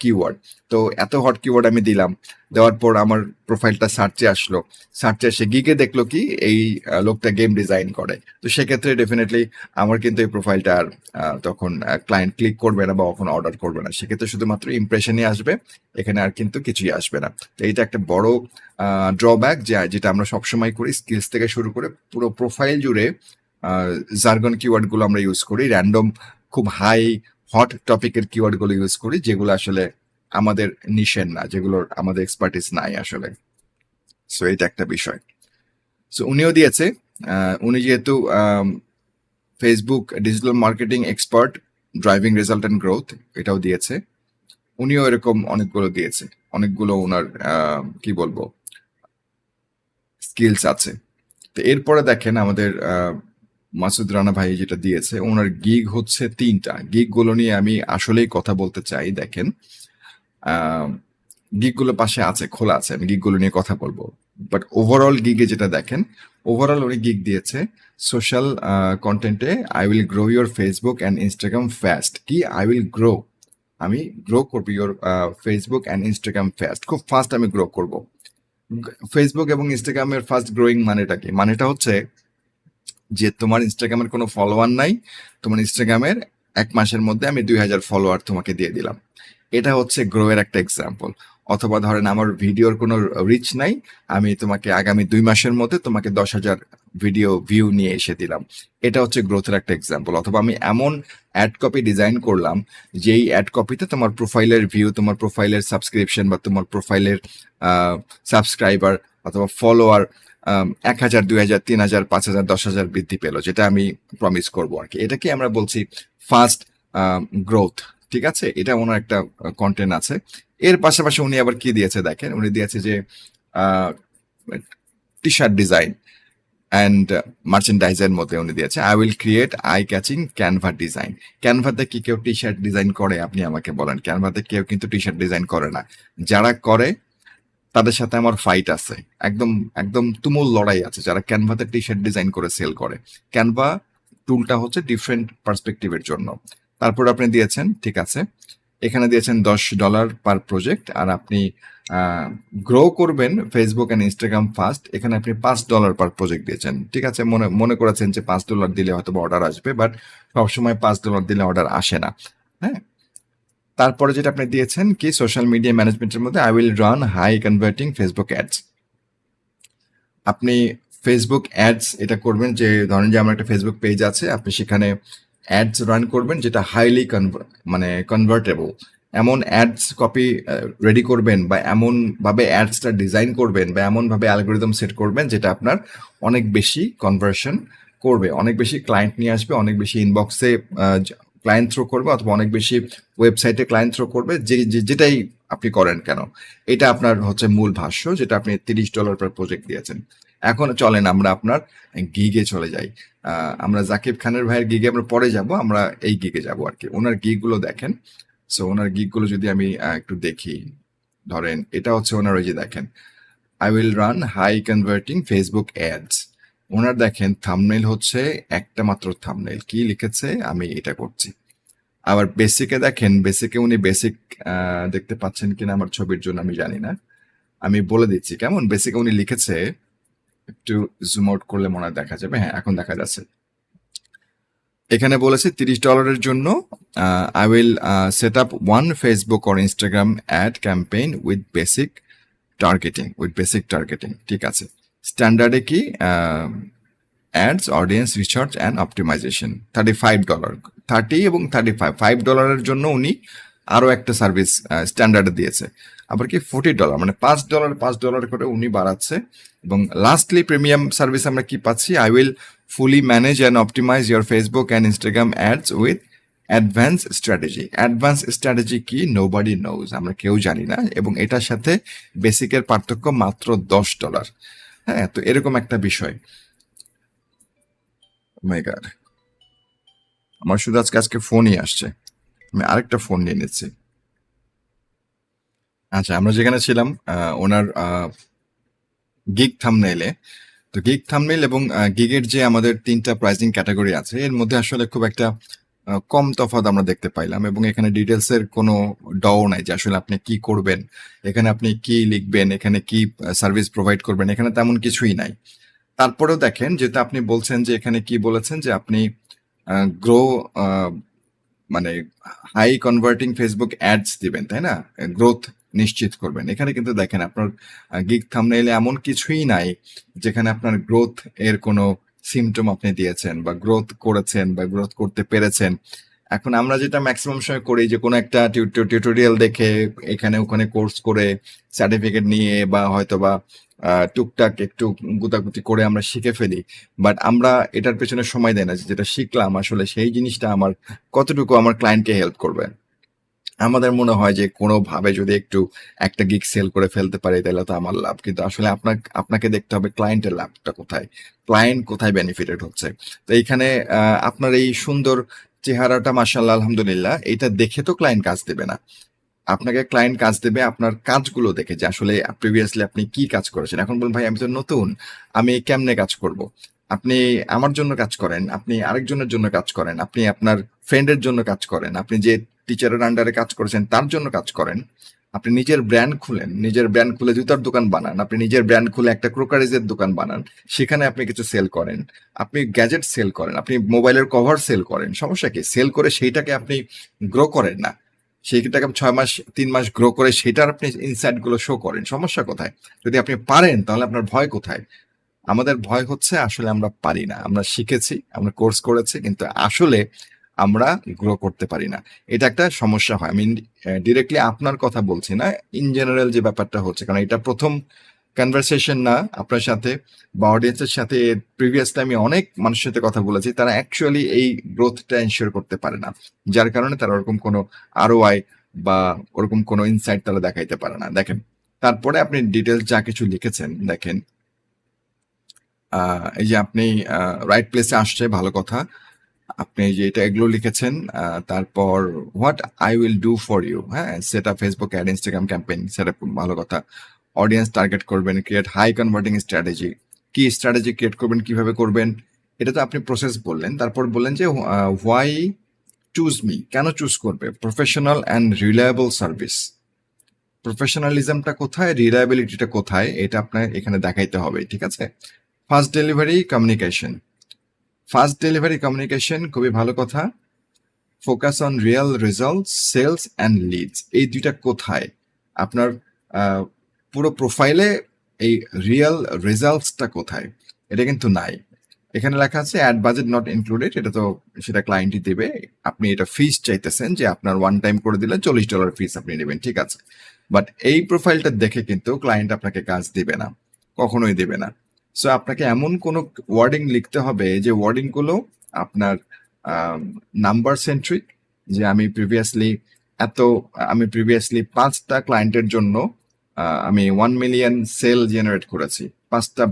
কিওয়ার্ড। তো এত হট কিওয়ার্ড আমি দিলাম, দেওয়ার পর আমার প্রোফাইলটা সার্চে আসলো, সার্চে এসে গিগে দেখলো কি এই লোকটা গেম ডিজাইন করে, তো সেক্ষেত্রে ডেফিনেটলি আমার কিন্তু এই প্রোফাইলটা আর তখন ক্লায়েন্ট ক্লিক করবে না বা কখনো অর্ডার করবে না, সেক্ষেত্রে শুধুমাত্র ইমপ্রেশনই আসবে, এখানে আর কিন্তু কিছুই আসবে না। তো এইটা একটা বড় ড্রব্যাক, যেটা আমরা সবসময় করি, স্কিলস থেকে শুরু করে পুরো প্রোফাইল জুড়ে জার্গন কিওয়ার্ড গুলো আমরা ইউজ করি, র্যান্ডম খুব হাই হট টপিকের কিওয়ার্ড গুলো ইউজ করি, যেগুলো আসলে আমাদের নিশেন না, যেগুলোর আমাদের এক্সপার্টিস নাই আসলে। সো এটা একটা বিষয়। সো উনিও দিয়েছে, উনি যেহেতু Facebook digital marketing expert, driving result and growth, এটাও দিয়েছে। উনিও এরকম অনেকগুলো দিয়েছে, অনেকগুলো ওনার কি বলবো স্কিলস আছে। তো এরপরে দেখেন আমাদের মাসুদ রানা ভাই যেটা দিয়েছে, ওনার গিগ হচ্ছে 3টা। গিগগুলো নিয়ে আমি আসলেই কথা বলতে চাই। দেখেন, গিগগুলো পাশে আছে, খোলা আছে, আমি গিগগুলো নিয়ে কথা বলবো। বাট ওভারঅল গিগে যেটা দেখেন, ওভারঅল উনি গিগ দিয়েছে সোশ্যাল কন্টেন্টে, I will grow your Facebook and Instagram fast. কি আই উইল গ্রো, আমি গ্রো করবো your Facebook and Instagram fast, খুব ফাস্ট আমি গ্রো করব। ফেসবুক এবং ইনস্টাগ্রামের ফাস্ট গ্রোয়িং মানেটা কি? মানেটা হচ্ছে যে তোমার ইনস্টাগ্রামের কোনো ফলোয়ার নাই, তোমার ইনস্টাগ্রামের 1 মাসের মধ্যে আমি 2000 ফলোয়ার তোমাকে দিয়ে দিলাম। এটা হচ্ছে গ্রো এর একটা এক্সাম্পল। অথবা ধরেন আমার ভিডিওর কোনো রিচ নাই, আমি তোমাকে আগামী 2 মাসের মধ্যে তোমাকে 10,000 ভিডিও ভিউ নিয়ে এসে দিলাম। এটা হচ্ছে গ্রোথের একটা এক্সাম্পল। অথবা আমি এমন অ্যাড কপি ডিজাইন করলাম, যেই অ্যাড কপিতে তোমার প্রোফাইলের ভিউ, তোমার প্রোফাইলের সাবস্ক্রিপশন বা তোমার প্রোফাইলের সাবস্ক্রাইবার অথবা ফলোয়ার 1,000, 2,000, 3,000, 5,000, 10,000 বৃদ্ধি পেলো, যেটা আমি প্রমিস করবো আর কি। এটাকে আমরা বলছি ফাস্ট গ্রোথ। ঠিক আছে, এটা ওনার একটা কন্টেন্ট আছে। এর পাশাপাশি উনি আবার কি দিয়েছে দেখেন, উনি দিয়েছে যে টি শার্ট ডিজাইন অ্যান্ড মার্চেন্ডাইজের মধ্যে উনি দিয়েছে I will create eye catching Canva design. ক্যানভাতে কি কেউ টি শার্ট ডিজাইন করে? আপনি আমাকে বলেন। ক্যানভাতে কেউ কিন্তু টি শার্ট ডিজাইন করে না। যারা করে তাদের সাথে আমার ফাইট আছে, একদম একদম তুমুল লড়াই আছে, যারা ক্যানভাতে টি শার্ট ডিজাইন করে সেল করে। ক্যানভা টুলটা হচ্ছে ডিফারেন্ট পার্সপেক্টিভের জন্য। তারপর আপনি দিয়েছেন, ঠিক আছে, এখানে দিয়েছেন $10 পার প্রজেক্ট, আর আপনি গ্রো করবেন ফেসবুক অ্যান্ড ইনস্টাগ্রাম ফাস্ট, এখানে আপনি $5 পার প্রজেক্ট দিয়েছেন। ঠিক আছে, মনে মনে করেছেন যে $5 দিলে হয়তো অর্ডার আসবে, বাট সবসময় $5 দিলে অর্ডার আসে না। হ্যাঁ, তারপরে যেটা আপনি দিয়েছেন কি সোশ্যাল মিডিয়া ম্যানেজমেন্টের মধ্যে I will run high converting Facebook ads. আপনি ফেসবুক অ্যাডস এটা করবেন, যে ধরেন যে আমার একটা ফেসবুক পেজ আছে, আপনি সেখানে অ্যাডস রান করবেন যেটা হাইলি কনভার্টেবল। এমন অ্যাডস কপি রেডি করবেন, বা এমন ভাবে অ্যাডসটা ডিজাইন করবেন, বা এমন ভাবে অ্যালগোরিদম সেট করবেন যেটা আপনার অনেক বেশি কনভার্সন করবে, অনেক বেশি ক্লায়েন্ট নিয়ে আসবে, অনেক বেশি ইনবক্সে ক্লায়েন্ট থ্রো করবে, অথবা অনেক বেশি ওয়েবসাইটে ক্লায়েন্ট থ্রো করবে। যেটাই আপনি করেন কেন, এটা আপনার হচ্ছে মূল ভাষ্য, যেটা আপনি $30 পার প্রজেক্ট দিয়েছেন। এখন চলেন আমরা আপনার গিগে চলে যাই। আমরা জাকিব খানের ভাইয়ের গিগে আমরা পরে যাব, আমরা এই গিগে যাব আর কি। ওনার গিগগুলো দেখেন। সো ওনার গিগগুলো যদি আমি একটু দেখি, ধরেন এটা হচ্ছে ওনার, ওই যে দেখেন I will run high converting Facebook ads. ওনার দেখেন থাম্বনেইল হচ্ছে একটা মাত্র থাম্বনেইল, কি লিখেছে আমি এটা করছি। আবার বেসিকে দেখেন, বেসিকে উনি বেসিক দেখতে পাচ্ছেন কিনা আমার ছবির জন্য আমি জানি না, আমি বলে দিচ্ছি কেমন। বেসিকে উনি লিখেছে, একটু জুম আউট করলে মনে হয় দেখা যাবে, হ্যাঁ এখন দেখা যাচ্ছে। এখানে বলেছে $30 জন্য I will set up one Facebook or Instagram ad campaign with basic targeting. ঠিক আছে, স্ট্যান্ডার্ডে কি ads, audience research and optimisation, $35, 30 এবং 35, $5 জন্য উনি আরো একটা সার্ভিস স্ট্যান্ডার্ডে দিয়েছে। আবার কি $40, মানে $5 করে উনি বাড়াচ্ছে। এবং লাস্টলি প্রিমিয়াম সার্ভিস আমরা কি পাচ্ছি, I will fully manage and optimise your Facebook and Instagram ads with advance strategy. Advance strategy কি? নোবডি নোজ, আমরা কেউ জানি না। এবং এটার সাথে বেসিকের পার্থক্য মাত্র $10। হ্যাঁ, তো এরকম একটা বিষয়। মাই গড, আমার শুধু আজকে ফোনই আসছে, আমি আরেকটা ফোন নিয়ে নিচ্ছি। আচ্ছা, আমরা যেখানে ছিলাম ওনার গিগ থাম্বনেইলে, তো গিগ থাম্বনেইল এবং গিগের যে আমাদের 3টা প্রাইসিং ক্যাটাগরি আছে, এর মধ্যে আসলে খুব একটা কম তফাৎ আমরা দেখতে পাইলাম। এবং এখানে ডিটেলসের কোনো ডও নাই যে আসলে আপনি কি করবেন, এখানে আপনি কি লিখবেন, এখানে কি সার্ভিস প্রোভাইড করবেন, এখানে তেমন কিছুই নাই। তারপরেও দেখেন, যেটা আপনি বলছেন যে এখানে কি বলেছেন যে আপনি গ্রো মানে হাই কনভার্টিং ফেসবুক অ্যাডস দিবেন, তাই না, গ্রোথ নিশ্চিত করবেন। এখানে কিন্তু দেখেন আপনার গিগ থাম্বনেইলে এমন কিছুই নাই যেখানে আপনার গ্রোথ এর কোনো সিমটম আপনি দিয়েছেন, বা গ্রোথ করেছেন, বা গ্রোথ করতে পেরেছেন। এখন আমরা যেটা ম্যাক্সিমাম সময় করি, যে কোনো একটা টিউটোরিয়াল দেখে এখানে ওখানে কোর্স করে সার্টিফিকেট নিয়ে, বা হয়তো বা টুকটাক একটু গুতাগুতি করে আমরা শিখে ফেলি। বাট আমরা এটার পেছনে সময় দেয় না, যে যেটা শিখলাম আসলে সেই জিনিসটা আমার কতটুকু আমার ক্লায়েন্টকে হেল্প করবে। আমাদের মনে হয় যে কোনোভাবে যদি একটু একটা গিগ সেল করে ফেলতে পারি তাহলে তো আমার লাভ, কিন্তু আসলে আপনাকে দেখতে হবে ক্লায়েন্টের লাভটা কোথায়, ক্লায়েন্ট কোথায় বেনিফিটেড হচ্ছে। তো এইখানে আপনার এই সুন্দর চেহারাটা মাশাআল্লাহ আলহামদুলিল্লাহ, এটা দেখে তো ক্লায়েন্ট কাজ দেবে না। আপনাকে ক্লায়েন্ট কাজ দেবে আপনার কাজগুলো দেখে, যে আসলে প্রিভিয়াসলি আপনি কি কাজ করেছেন। এখন বলুন ভাই আমি তো নতুন, আমি কেমনে কাজ করব। আপনি আমার জন্য কাজ করেন, আপনি আরেকজনের জন্য কাজ করেন, আপনি আপনার ফ্রেন্ডের জন্য কাজ করেন, আপনি যে টিচারের আন্ডারে কাজ করেছেন তার জন্য কাজ করেন। আপনি নিজের ব্র্যান্ড খুলেন, নিজের ব্র্যান্ড খুলে জুতার দোকান বানান, আপনি নিজের ব্র্যান্ড খুলে একটা ক্রোকারিজের দোকান বানান, সেখানে আপনি কিছু সেল করেন, আপনি গ্যাজেট সেল করেন, আপনি মোবাইলের কভার সেল করেন, সমস্যা কি? সেল করে সেইটাকে আপনি গ্রো করেন না, সেইটাকে 6 মাস 3 মাস গ্রো করে সেটার আপনি ইনসাইট গুলো শো করেন, সমস্যা কোথায়? যদি আপনি পারেন তাহলে আপনার ভয় কোথায়? আমাদের ভয় হচ্ছে আসলে আমরা পারি না, আমরা শিখেছি, আমরা কোর্স করেছি, কিন্তু আসলে আমরা গ্রো করতে পারি না। এটা একটা সমস্যা হয়। আমি ডিরেক্টলি আপনার কথা বলছি না, ইন জেনারেল যে ব্যাপারটা হচ্ছে, কারণ এটা প্রথম কনভারসেশন না আপনার সাথে বা অডিয়েন্সের সাথে। প্রিভিয়াসলি আমি অনেক মানুষের সাথে কথা বলেছি, তারা অ্যাকচুয়ালি এই গ্রোথটা এনশিওর করতে পারে না, যার কারণে তারা ওরকম কোনো আরওআই বা ওরকম কোনো ইনসাইট তারা দেখাইতে পারে না। দেখেন, তারপরে আপনি ডিটেলস যা কিছু লিখেছেন দেখেন, এই যে আপনি রাইট প্লেসে আসছে, ভালো কথা। আপনি এই যে এগুলো লিখেছেন, তারপর what I will do for you, হ্যাঁ, set up Facebook ad, Instagram campaign set up, ভালো কথা। অডিয়েন্স টার্গেট করবেন, ক্রিয়েট হাই কনভার্টিং স্ট্র্যাটেজি, কি স্ট্র্যাটেজি ক্রিয়েট করবেন, কিভাবে করবেন, এটা তো আপনি প্রসেস বললেন। তারপর বললেন যে হোয়াই চুজ মি, কেন চুজ করবে, প্রফেশনাল অ্যান্ড রিলায়েবল সার্ভিস। প্রফেশনালিজমটা কোথায়, রিলায়েবিলিটিটা কোথায়, এটা আপনার এখানে দেখাইতে হবে, ঠিক আছে। Fast delivery communication, fast delivery communication খুবই ভালো কথা। Focus on real result, sales and leads, এই দুইটা কোথায় আপনার পুরো প্রোফাইলে? এই রিয়েল রেজাল্টসটা কোথায়? এটা কিন্তু নাই। এখানে লেখা আছে অ্যাড বাজেট নট ইনক্লুডেড, এটা তো সেটা ক্লায়েন্টই দেবে। আপনি এটা ফিস চাইতেছেন যে আপনার ওয়ান টাইম করে দিলে $40 ফিস আপনি নেবেন, ঠিক আছে। বাট এই প্রোফাইলটা দেখে কিন্তু ক্লায়েন্ট আপনাকে কাজ দিবে না, কখনোই দেবে না। সো আপনাকে এমন কোনো ওয়ার্ডিং লিখতে হবে যে ওয়ার্ডিং গুলো আপনার নাম্বার সেন্ট্রিক, যে আমি প্রিভিয়াসলি 5টা ক্লায়েন্টের জন্য আমি 1 মিলিয়ন সেল জেনারেট করেছি, 5টা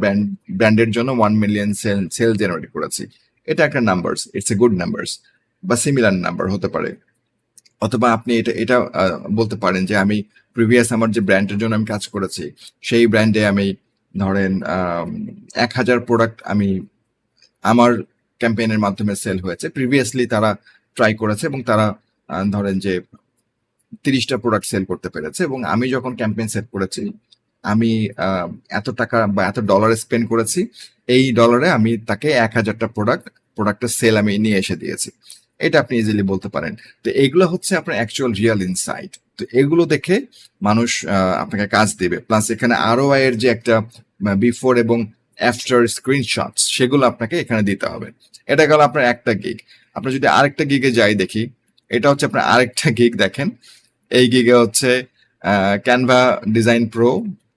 ব্র্যান্ডের জন্য 1 মিলিয়ন সেল জেনারেট করেছি। এটা একটা numbers, it's a good numbers, বা সিমিলার নাম্বার হতে পারে। অথবা আপনি এটা এটা বলতে পারেন যে আমি প্রিভিয়াস আমার যে ব্র্যান্ডের জন্য আমি কাজ করেছি, সেই ব্র্যান্ডে আমি ধরেন 1,000 প্রোডাক্ট আমি আমার ক্যাম্পেইনের মাধ্যমে সেল হয়েছে। প্রিভিয়াসলি তারা ট্রাই করেছে এবং তারা ধরেন যে 30টা প্রোডাক্ট সেল করতে পেরেছে, এবং আমি যখন ক্যাম্পেইন সেট করেছি আমি এত টাকা বা এত ডলার স্পেন্ড করেছি, এই ডলারে আমি তাকে 1,000টা প্রোডাক্টের সেল আমি নিয়ে এসে দিয়েছি। এটা আপনি ইজিলি বলতে পারেন। তো এগুলো হচ্ছে আপনার অ্যাকচুয়াল রিয়েল ইনসাইট। তো এগুলো দেখে মানুষ আপনাকে কাজ দেবে। প্লাস এখানে আরওআই এর যে একটা বিফোর এবং আফটার স্ক্রিনশটস, সেগুলো আপনাকে এখানে দিতে হবে। এটা গেল আপনার একটা গিগ। আপনার যদি আরেকটা গিগে যাই দেখি, এটা হচ্ছে আপনার আরেকটা গিগ। দেখেন, এই গিগে হচ্ছে ক্যানভা ডিজাইন প্রো,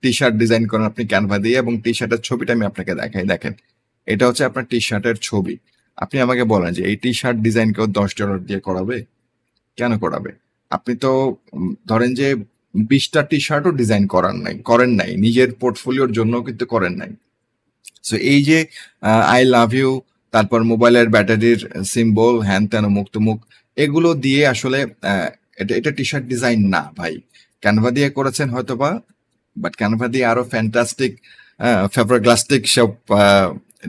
টি শার্ট ডিজাইন করেন আপনি ক্যানভা দিয়ে, এবং টি শার্টের ছবিটা আমি আপনাকে দেখাই। দেখেন, এটা হচ্ছে আপনার টি শার্টের ছবি। আপনি আমাকে বলেন যে এই টি শার্ট ডিজাইন কেউ $10 দিয়ে করাবে? কেন করাবে? আপনি তো ধরেন যে 20টা টি শার্টও ডিজাইন করেন নাই, নিজের পোর্টফোলিওর জন্য কিন্তু করেন নাই। সো এই যে আই লাভ ইউ, তারপর মোবাইলের ব্যাটারির সিম্বল, হ্যান ত্যান মুখ তুমুক, এগুলো দিয়ে আসলে এটা টি শার্ট ডিজাইন না ভাই। ক্যানভা দিয়ে করেছেন হয়তোবা, বাট ক্যানভা দিয়ে আরো ফ্যান্টাস্টিক ফেভারগ্লাস্টিক সব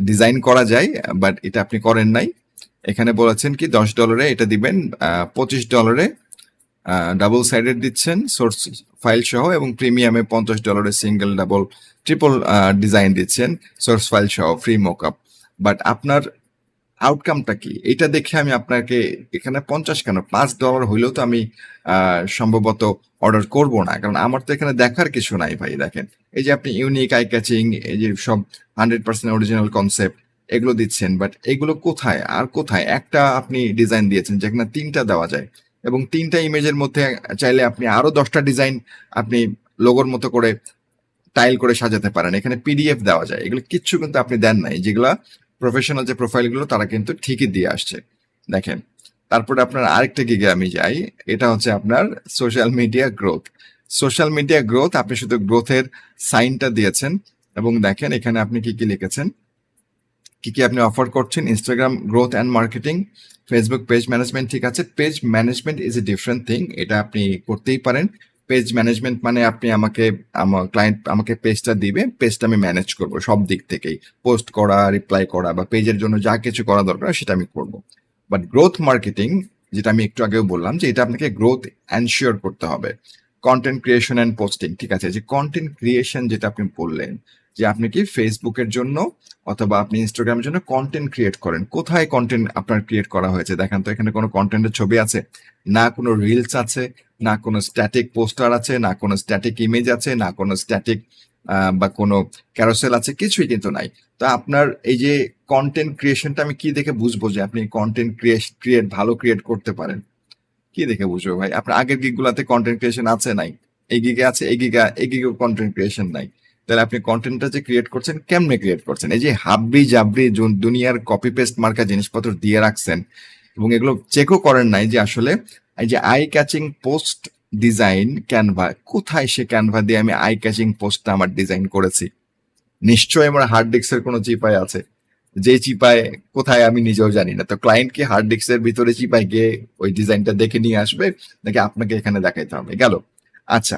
ডিজাইন করা যায়, বাট এটা আপনি করেন নাই। এখানে বলেছেন কি $10 এটা দিবেন, $25 ডাবল সাইডেড দিচ্ছেন সোর্স ফাইল সহ, এবং প্রিমিয়ামে $50 সিঙ্গেল ডাবল ট্রিপল ডিজাইন দিচ্ছেন সোর্স ফাইল সহ, ফ্রি মকআপ। বাট আপনার আউটকামটা কি, এটা দেখে আমি আপনাকে এখানে 50 কেন, $5 হইলেও তো আমি সম্ভবত অর্ডার করব না, কারণ আমার তো এখানে দেখার কিছু নাই ভাই। দেখেন, এই যে আপনি ইউনিক, আই ক্যাচিং, এই যে সব 100% অরিজিনাল কনসেপ্ট এগুলো দিচ্ছেন, বাট এগুলো কোথায় আর কোথায়? একটা আপনি ডিজাইন দিয়েছেন যেখানে 3টা দেওয়া যায়, এবং 3টা ইমেজের মধ্যে চাইলে আপনি আরো 10টা ডিজাইন আপনি লোগোর মতো করে টাইল করে সাজাতে পারেন। এখানে পিডিএফ দেওয়া যায়, এগুলো কিচ্ছু কিন্তু আপনি দেন নাই, যেগুলা প্রফেশনাল যে প্রোফাইলগুলো তারা কিন্তু ঠিকই দিয়ে আসছে। দেখেন, তারপরে আপনার আরেকটা গিগে আমি যাই, এটা হচ্ছে আপনার social media growth. Social media growth, আপনি শুধু গ্রোথের সাইনটা দিয়েছেন এবং দেখেন এখানে আপনি কি কি লিখেছেন, কি কি আপনি অফার করছেন। Instagram growth and marketing, Facebook page management, ঠিক আছে। Page management is a different thing, এটা আপনি করতেই পারেন। পেজ ম্যানেজমেন্ট মানে আপনি আমাকে, আমার ক্লায়েন্ট আমাকে পেজটা দিবে, পেজটা আমি ম্যানেজ করব সব দিক থেকেই, পোস্ট করা, রিপ্লাই করা বা পেজের জন্য যা কিছু করা দরকার সেটা আমি করব। বাট গ্রোথ মার্কেটিং, যেটা আমি একটু আগেও বললাম যে এটা আপনাকে গ্রোথ এনশিওর করতে হবে। কন্টেন্ট ক্রিয়েশন অ্যান্ড পোস্টিং, ঠিক আছে। যে কন্টেন্ট ক্রিয়েশন যেটা আপনি বললেন, যে আপনি কি ফেসবুকের জন্য অথবা আপনি ইনস্টাগ্রামের জন্য কন্টেন্ট ক্রিয়েট করেন, কোথায় কন্টেন্ট আপনার ক্রিয়েট করা হয়েছে দেখেন তো। এখানে কোনো কন্টেন্টের ছবি আছে? না কোনো রিলস আছে, না কোনো স্ট্যাটিক পোস্টার আছে, না কোনো স্ট্যাটিক ইমেজ আছে, না কোনো স্ট্যাটিক বা কোনো ক্যারোসেল আছে, কিছুই কিন্তু নাই। তো আপনার এই যে কন্টেন্ট ক্রিয়েশনটা আমি কি দেখে বুঝবো যে আপনি কন্টেন্ট ক্রিয়েট ভালো ক্রিয়েট করতে পারেন? কি দেখে বুঝবো ভাই? আপনার আগের গিগ গুলাতে কন্টেন্ট ক্রিয়েশন আছে নাই? এই গিগে আছে, এই গিগে কন্টেন্ট ক্রিয়েশন নাই। তাহলে আপনি কন্টেন্টটা যে ক্রিয়েট করছেন কেমনে ক্রিয়েট করছেন? এই যে হাবড়ি জাবড়ি দুনিয়ার কপি পেস্ট মার্কা জিনিসপত্র দিয়ে রাখছেন এবং এগুলো চেকও করেন নাই যে আসলে এই যে eye catching post design Canva, কোথায় সে ক্যানভা দিয়ে আমি আই ক্যাচিং পোস্টটা আমার ডিজাইন করেছি? নিশ্চয়ই আমার হার্ড ডিস্কের কোনো চিপায় আছে, যে চিপায় কোথায় আমি নিজেও জানি না। তো ক্লায়েন্ট কি হার্ড ডিস্কের ভিতরে চিপায় গিয়ে ওই ডিজাইনটা দেখে নিয়ে আসবে, নাকি আপনাকে এখানে দেখাইতে হবে? গেল। আচ্ছা,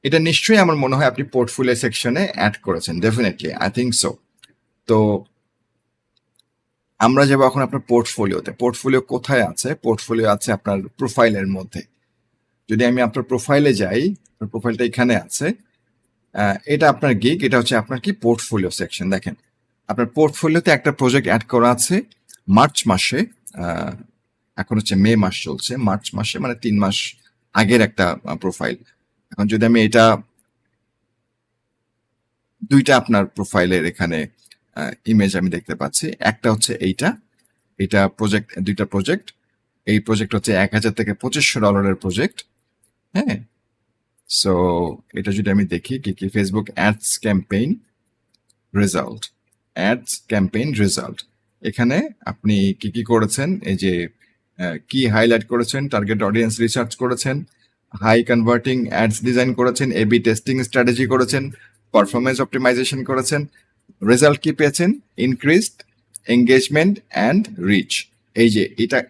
এটা নিশ্চয়ই আমার মনে হয় আপনি পোর্টফোলিও সেকশনে অ্যাড করেছেন, ডেফিনেটলি আই থিঙ্ক সো। তো আমরা যাবো এখন আপনার পোর্টফোলিওতে। পোর্টফোলিও কোথায় আছে? পোর্টফোলিও আছে আপনার প্রোফাইলের মধ্যে। যদি আমি আপনার প্রোফাইলে যাই, প্রোফাইলটা এখানে আছে। এটা আপনার গিগ, এটা হচ্ছে আপনার কি পোর্টফোলিও সেকশন। দেখেন আপনার পোর্টফোলিওতে একটা প্রজেক্ট অ্যাড করা আছে মার্চ মাসে। এখন হচ্ছে মে মাস চলছে, মার্চ মাসে মানে 3 মাস আগের একটা প্রোফাইল। এখন যদি আমি এটা, দুইটা আপনার প্রোফাইলের এখানে ইমেজ আমি দেখতে পাচ্ছি। একটা হচ্ছে এটা প্রজেক্ট, দুইটা প্রজেক্ট। এই প্রজেক্ট হচ্ছে 1000 থেকে $2500 প্রজেক্ট। হ্যাঁ, সো এটা যদি আমি দেখি কি কি, Facebook ads campaign result, ads campaign result, এখানে আপনি কি কি করেছেন, এই যে কি হাইলাইট করেছেন, টার্গেট অডিয়েন্স রিসার্চ করেছেন, হাই কনভার্টিং অ্যাডস ডিজাইন করেছেন, এবি টেস্টিং স্ট্র্যাটেজি করেছেন, পারফরমেন্স অপটিমাইজেশন করেছেন। রেজাল্ট কি পেয়েছেন? Increased engagement and reach. এই যে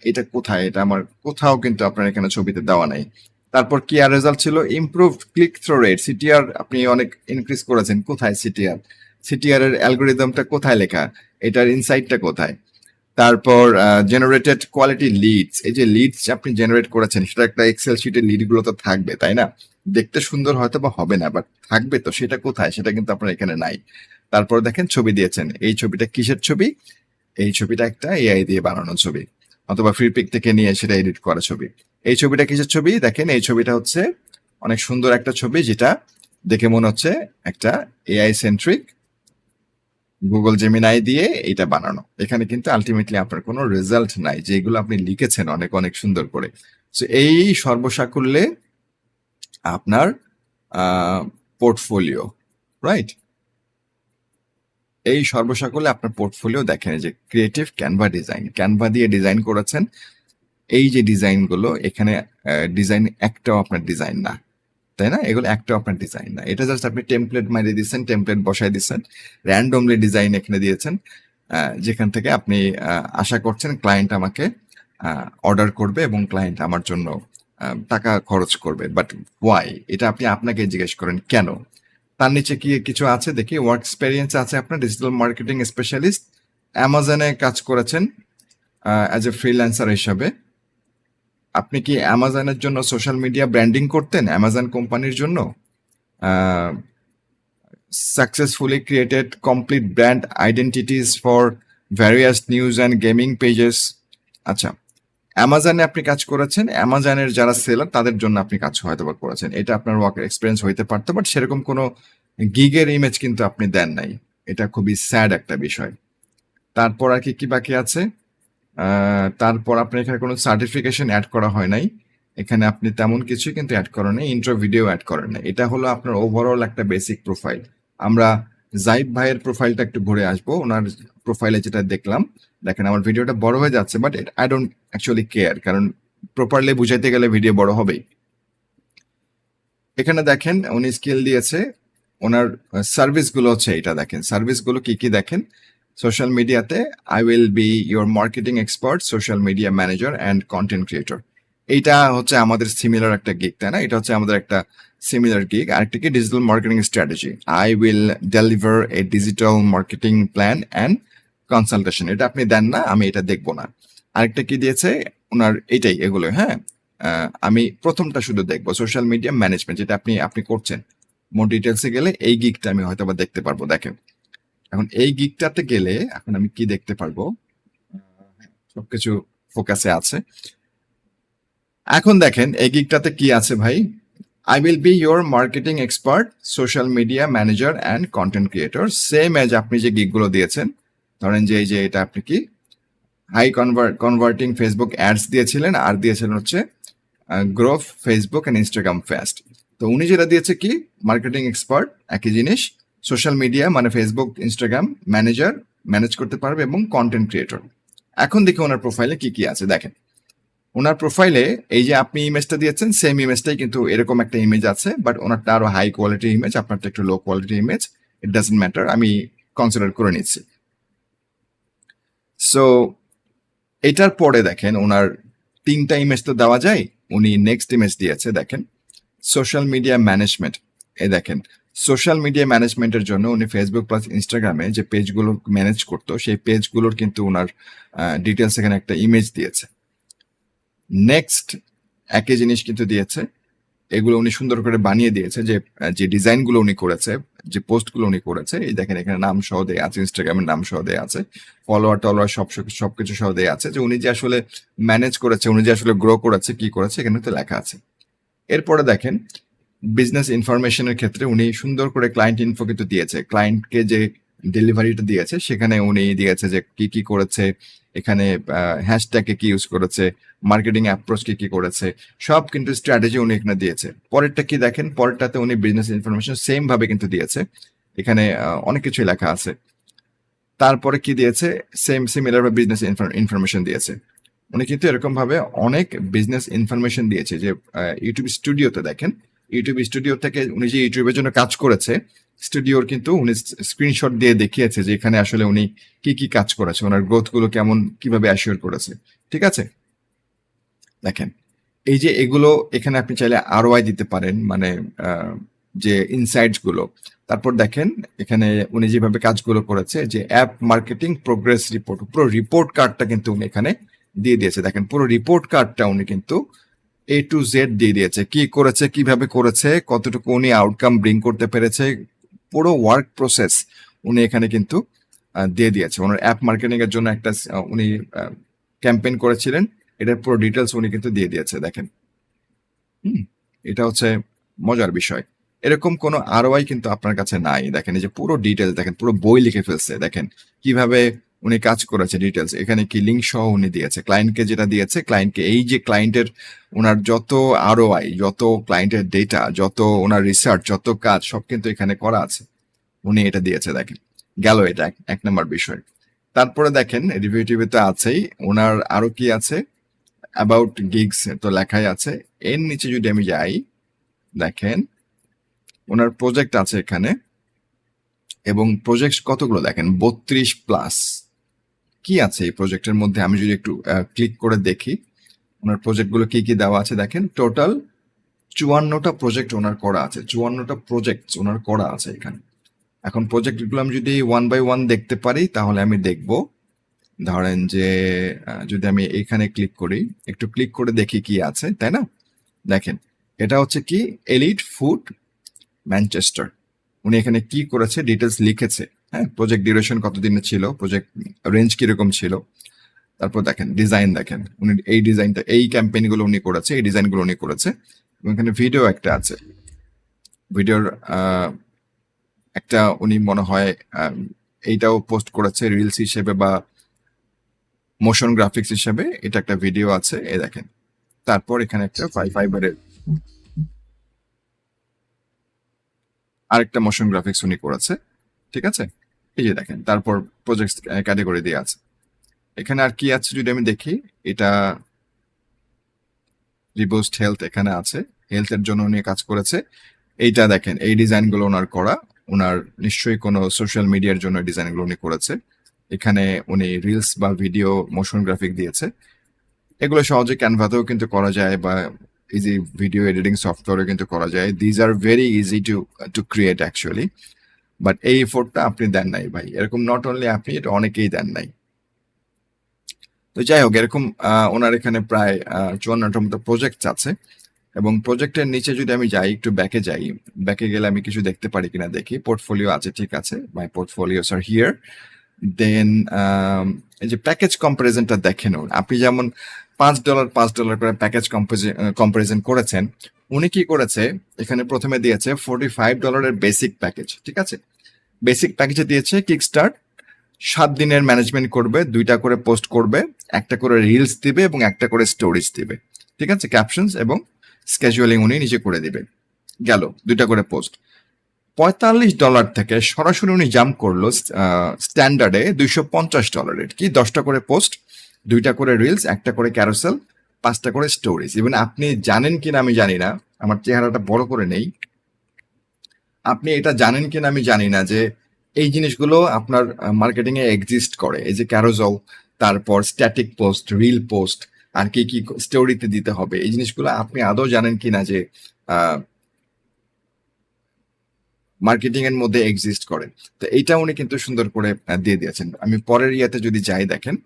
এটা কোথায়? এটা আমার কোথাও কিন্তু আপনার এখানে ছবিতে দেওয়া নাই। তারপর কি আর রেজাল্ট ছিল? Improved click through rate, CTR আপনি অনেক ইনক্রিজ করেছেন। কোথায় সিটিআর? সিটিআর এর অ্যালগোরিদমটা কোথায় লেখা? এটার ইনসাইটটা কোথায়? তারপর জেনারেটেড কোয়ালিটি লিডস, এই যে লিডস আপনি জেনারেট করেছেন সেটা একটা এক্সেল শিটের লিড গুলো তো থাকবে, তাই না? দেখতে সুন্দর হয়তো বা হবে না, বাট থাকবে তো, সেটা কোথায়? সেটা কিন্তু আপনার এখানে নাই। তারপর দেখেন ছবি দিয়েছেন, এই ছবিটা কিসের ছবি? এই ছবিটা একটা এআই দিয়ে বানানো ছবি, অথবা ফ্রি পিক থেকে নিয়ে সেটা এডিট করা ছবি। এই ছবিটা কিসের ছবি? দেখেন এই ছবিটা হচ্ছে অনেক সুন্দর একটা ছবি, যেটা দেখে মনে হচ্ছে একটা এআই সেন্ট্রিক গুগল জেমিনাই দিয়ে এটা বানানো। এখানে কিন্তু আলটিমেটলি আপনার কোনো রেজাল্ট নাই, যেগুলো আপনি লিখেছেন অনেক অনেক সুন্দর করে। সো এই সর্বসাকুল্যে আপনার পোর্টফোলিও, রাইট? এই সর্বসাকুল্যে আপনার পোর্টফোলিও দেখেন, যে ক্রিয়েটিভ ক্যানভা ডিজাইন, ক্যানভা দিয়ে ডিজাইন করেছেন। এই যে ডিজাইনগুলো এখানে, ডিজাইন একটাও আপনার ডিজাইন না, তাই না? এগুলো একটাও আপনার ডিজাইন না, এটা জাস্ট আপনি টেমপ্লেট মারিয়ে দিচ্ছেন, টেমপ্লেট বসাই দিচ্ছেন, র্যান্ডমলি ডিজাইন এখানে দিয়েছেন, যেখান থেকে আপনি আশা করছেন ক্লায়েন্ট আমাকে অর্ডার করবে এবং ক্লায়েন্ট আমার জন্য টাকা খরচ করবে। But why? এটা আপনি আপনাকে জিজ্ঞেস করেন কেন। তার নিচে কি কিছু আছে দেখি, ওয়ার্ক এক্সপেরিয়েন্স আছে আপনার, ডিজিটাল মার্কেটিং স্পেশালিস্ট, অ্যামাজনে কাজ করেছেন অ্যাজ এ ফ্রিল্যান্সার হিসাবে। আপনি কি অ্যামাজনের জন্য সোশ্যাল মিডিয়া ব্র্যান্ডিং করতেন? অ্যামাজন কোম্পানির জন্য successfully created complete brand identities for various news and gaming pages. আচ্ছা, অ্যামাজনে আপনি কাজ করেছেন, অ্যামাজনের যারা সেলার তাদের জন্য আপনি কাজ হয়তো বা করেছেন, এটা আপনার ওয়ার্ক এক্সপিরিয়েন্স হইতে পারতো, বাট সেরকম কোনো গিগের ইমেজ কিন্তু আপনি দেন নাই। এটা খুবই স্যাড একটা বিষয়। তারপর আর কি কি বাকি আছে? তারপর আপনার এখানে কোনো সার্টিফিকেশন অ্যাড করা হয় নাই, এখানে আপনি তেমন কিছু কিন্তু অ্যাড করেন নাই, ইন্ট্রো ভিডিও অ্যাড করেন নাই। এটা হলো আপনার ওভারঅল একটা বেসিক প্রোফাইল। আমরা জাইব ভাইয়ের প্রোফাইলটা একটু ঘুরে আসবো। ওনার প্রোফাইলে যেটা দেখলাম, দেখেন আমার ভিডিওটা বড় হয়ে যাচ্ছে, but I don't actually care, কারণ প্রপারলি বুঝাইতে গেলে ভিডিও বড় হবেই। এখানে দেখেন উনি স্কিল দিয়েছে, ওনার সার্ভিস গুলো হচ্ছে এটা। দেখেন সার্ভিস গুলো কি কি দেখেন, সোশ্যাল মিডিয়াতে I will B your marketing expert, social media manager and content creator. এইটা হচ্ছে আমাদের সিমিলার একটা গিগ, তাই না? এটা হচ্ছে আমাদের একটা সিমিলার গিগ। আরেকটা কি, digital marketing strategy, I will deliver A digital marketing plan and consultation. এটা আপনি দেন না, আমি এটা দেখবো না। আরেকটা কি দিয়েছে ওনার, এইটাই এগুলো, হ্যাঁ। আমি প্রথমটা শুধু দেখবো, সোশ্যাল মিডিয়া ম্যানেজমেন্ট, যেটা আপনি আপনি করছেন। মোর ডিটেলসে গেলে এই গিগটা আমি হয়তো বা দেখতে পারবো। দেখেন এখন এই গিগটাতে গেলে এখন আমি কি দেখতে পারবো, সবকিছু ফোকাসে আছে। এখন দেখেন এই গিগটাতে কি আছে ভাই, I will be your marketing expert, social media manager and content creator. Same as আপনি যে গিগগুলো দিয়েছেন, ধরেন যে এই যে এটা আপনি কি হাই কনভার্টিং ফেসবুক অ্যাডস দিয়েছিলেন, আর দিয়েছিলেন হচ্ছে grow Facebook and Instagram fast. তো উনি যেটা দিয়েছে কি, মার্কেটিং এক্সপার্ট, একই জিনিস, সোশ্যাল মিডিয়া মানে ফেসবুক ইনস্টাগ্রাম ম্যানেজার, ম্যানেজ করতে পারবে, এবং কন্টেন্ট ক্রিয়েটর। এখন দেখি ওনার প্রোফাইলে কি কি আছে। দেখেন ওনার প্রোফাইলে এই যে আপনি ইমেজটা দিয়েছেন, সেম ইমেজটাই কিন্তু এরকম একটা ইমেজ আছে, বাট ওনারটা আরো হাই কোয়ালিটির ইমেজ, আপনারটা একটু লো কোয়ালিটির ইমেজ। ইট ডাজন্ট ম্যাটার, আমি কনসিডার করে নিচ্ছি। সো এটার পরে দেখেন ওনার তিনটা ইমেজ তো দেওয়া যায়, উনি নেক্সট ইমেজ দিয়েছে। দেখেন সোশ্যাল মিডিয়া ম্যানেজমেন্ট, এই দেখেন সোশ্যাল মিডিয়া ম্যানেজমেন্টের জন্য উনি ফেসবুক প্লাস ইনস্টাগ্রামে যে পেজগুলো ম্যানেজ করতো, সেই পেজগুলোর কিন্তু ওনার ডিটেলস এখানে একটা ইমেজ দিয়েছে। নেক্সট একই জিনিস কিন্তু দিয়েছে, এগুলো উনি সুন্দর করে বানিয়ে দিয়েছে, যে যে ডিজাইনগুলো উনি করেছে, যে পোস্টগুলো উনি করেছে, এই দেখেন এখানে নাম সহ দেয়া আছে, ইনস্টাগ্রামের নাম সহ দেয়া আছে, ফলোয়ার টলোয়ার সবকিছু সহ দেয়া আছে, যে উনি যে আসলে ম্যানেজ করেছে, উনি যে আসলে গ্রো করেছে, কি করেছে, এখানে তো লেখা আছে। এরপরে দেখেন বিজনেস ইনফরমেশনের ক্ষেত্রে উনি সুন্দর করে ক্লায়েন্ট ইনফো কিন্তু দিয়েছে, ক্লায়েন্টকে যে ডেলিভারিটা দিয়েছে সেখানে উনি দিয়েছে যে কি কি করেছে, এখানে হ্যাশট্যাগে কি ইউজ করেছে, মার্কেটিং অ্যাপ্রোচ কি কি করেছে, সব কিন্তু স্ট্র্যাটেজি উনি এখানে দিয়েছে। পরেরটা কি দেখেন, পরেরটাতে উনি বিজনেস ইনফরমেশন সেম ভাবে কিন্তু দিয়েছে, এখানে অনেক কিছুই লেখা আছে। তারপরে কি দিয়েছে, সেম সিমিলার ভাবে বিজনেস ইনফরমেশন দিয়েছে। উনি কিন্তু এরকম ভাবে অনেক বিজনেস ইনফরমেশন দিয়েছে, যে ইউটিউব স্টুডিওতে দেখেন, ইউটিউব স্টুডিও থেকে উনি যে ইউটিউবের জন্য কাজ করেছে, স্টুডিওর কিন্তু উনি স্ক্রিনশট দিয়ে দেখিয়েছে যে এখানে আসলে উনি কি কি কাজ করেছে, ওনার গ্রোথ গুলো কেমন, কিভাবে অ্যাসিওর করেছে। ঠিক আছে, দেখেন এই যে এগুলো এখানে আপনি চাইলে আরওআই দিতে পারেন, মানে যে ইনসাইটস গুলো। তারপর দেখেন এখানে উনি যেভাবে কাজগুলো করেছে, যে অ্যাপ মার্কেটিং প্রোগ্রেস রিপোর্ট, পুরো রিপোর্ট কার্ডটা কিন্তু উনি এখানে দিয়ে দিয়েছে। দেখেন পুরো রিপোর্ট কার্ডটা উনি কিন্তু এ টু জেড দিয়ে দিয়েছে, কি করেছে, কিভাবে করেছে, কতটুকু উনি আউটকাম ব্রিং করতে পেরেছে, পুরো ওয়ার্ক প্রসেস উনি এখানে কিন্তু দিয়ে দিয়েছে। ওনার অ্যাপ মার্কেটিং এর জন্য একটা উনি ক্যাম্পেইন করেছিলেন, এটার পুরো ডিটেলস উনি কিন্তু দিয়ে দিয়েছে। দেখেন এটা হচ্ছে মজার বিষয়, এরকম কোনো আরওআই কিন্তু আপনার কাছে নাই। দেখেন এই যে পুরো ডিটেলস, দেখেন পুরো বই লিখে ফেলছে, দেখেন কিভাবে উনি কাজ করেছে, ডিটেলস এখানে কি লিঙ্ক সহ উনি দিয়েছে, ক্লায়েন্টকে যেটা দিয়েছে, ক্লায়েন্টকে এই যে ক্লায়েন্টের ওনার যত আরওআই, যত ক্লায়েন্টের ডেটা, যত ওনার রিসার্চ, যত কাজ, সব কিন্তু এখানে করা আছে, উনি এটা দিয়েছে। দেখেন গেল এটা এক নম্বর বিষয়। তারপরে দেখেন রিভিউ টিভিতে আছেই, ওনার আরো কি আছে, অ্যাবাউট গিগস তো লেখাই আছে। এর নিচে যদি আমি যাই, দেখেন ওনার প্রজেক্ট আছে এখানে, এবং প্রজেক্ট কতগুলো দেখেন, 32+। কি আছে এই প্রজেক্টের মধ্যে, আমি যদি একটু ক্লিক করে দেখি ওনার প্রজেক্টগুলো কি কি দেওয়া আছে। দেখেন টোটাল 54টা প্রজেক্ট ওনার করা আছে, 54টা প্রজেক্ট ওনার করা আছে এখানে। এখন প্রজেক্টগুলো আমি যদি ওয়ান বাই ওয়ান দেখতে পারি, তাহলে আমি দেখব। ধরেন যে যদি আমি এখানে ক্লিক করি, একটু ক্লিক করে দেখি কি আছে, তাই না? দেখেন এটা হচ্ছে কি, এলিট ফুড ম্যানচেস্টার, উনি এখানে কি করেছে ডিটেলস লিখেছে। হ্যাঁ, প্রজেক্ট ডিউরেশন কতদিনের ছিল, প্রজেক্ট রেঞ্জ কিরকম ছিল। তারপর দেখেন ডিজাইন, দেখেন উনি এই ডিজাইনটা, এই ক্যাম্পেইন গুলো উনি করেছে, এই ডিজাইন গুলো উনি করেছে। এবং এখানে ভিডিও একটা আছে, ভিডিওর একটা উনি মনে হয় এইটাও পোস্ট করেছে রিলস হিসেবে বা মোশন গ্রাফিক্স হিসেবে, এটা একটা ভিডিও আছে, এই দেখেন। তারপর এখানে একটা ফাইবারের আরেকটা মোশন গ্রাফিক্স উনি করেছে। ঠিক আছে? এই যে দেখেন, তারপর প্রজেক্ট ক্যাটাগরি দিয়ে আছে। এখানে আর কি আছে যদি আমি দেখি, এটা রিবোস্ট হেলথ এখানে আছে, হেলথের জন্য উনি কাজ করেছে। এইটা দেখেন, এই ডিজাইনগুলো ওনার করা, ওনার নিশ্চয়ই কোনো সোশ্যাল মিডিয়ার জন্য ডিজাইনগুলো উনি করেছে। এখানে উনি রিলস বা ভিডিও মোশন গ্রাফিক দিয়েছে। এগুলো সহজে ক্যানভাতেও কিন্তু করা যায়, বা ইজি ভিডিও এডিটিং সফটওয়্যারে কিন্তু করা যায়। These are very easy to to create actually. But এই এফোর্টটা আপনি দেন নাই ভাই, এরকম নট অনলি আপনি, এটা অনেকেই দেন নাই। তো যাই হোক, এরকম ওনার এখানে প্রায় 54টার মতো প্রজেক্ট আছে। এবং প্রজেক্টের নিচে যদি আমি যাই, একটু ব্যাকে যাই, ব্যাকে গেলে আমি কিছু দেখতে পারি কিনা দেখি। পোর্টফোলিও আছে, ঠিক আছে, মাই পোর্টফোলিওস আর হিয়ার। দেন এই যে প্যাকেজ কম্পারিজনটা দেখেন, আপনি যেমন $5 করে প্যাকেজ কম্পারিজন করেছেন, উনি কি করেছে, এখানে প্রথমে দিয়েছে $45 বেসিক প্যাকেজ, ঠিক আছে। বেসিক প্যাকেজে দিয়েছে কিক স্টার্ট, 7 দিনের ম্যানেজমেন্ট করবে, 2টা করে পোস্ট করবে, একটা করে রিলস দিবে এবং একটা করে স্টোরিজ দিবে, ঠিক আছে। ক্যাপশনস এবং স্কেজুয়ালিং উনি নিজে করে দিবে, গেল 2টা করে পোস্ট। $45 থেকে সরাসরি উনি জাম্প করলো স্ট্যান্ডার্ডে $250, কি 10টা করে পোস্ট, 2টা করে রিলস, একটা করে ক্যারোসেল, 5টা করে স্টোরিজ। ইভেন আপনি জানেন কিনা আমি জানি না, আমার চেহারাটা বড় করে নেই, আপনি এটা জানেন কিনা আমি জানি না যে এই জিনিসগুলো আপনার মার্কেটিং এ এক্সিস্ট করে। এই যে ক্যারোজল, তারপর স্ট্যাটিক পোস্ট, রিল পোস্ট, আর কি কি স্টোরিতে দিতে হবে, এই জিনিসগুলো আপনি আদৌ জানেন কিনা যে মার্কেটিং এর মধ্যে এক্সিস্ট করে। তো এইটা উনি কিন্তু সুন্দর করে দিয়ে দিয়েছেন। আমি পরের ইয়াতে যদি যাই, দেখেন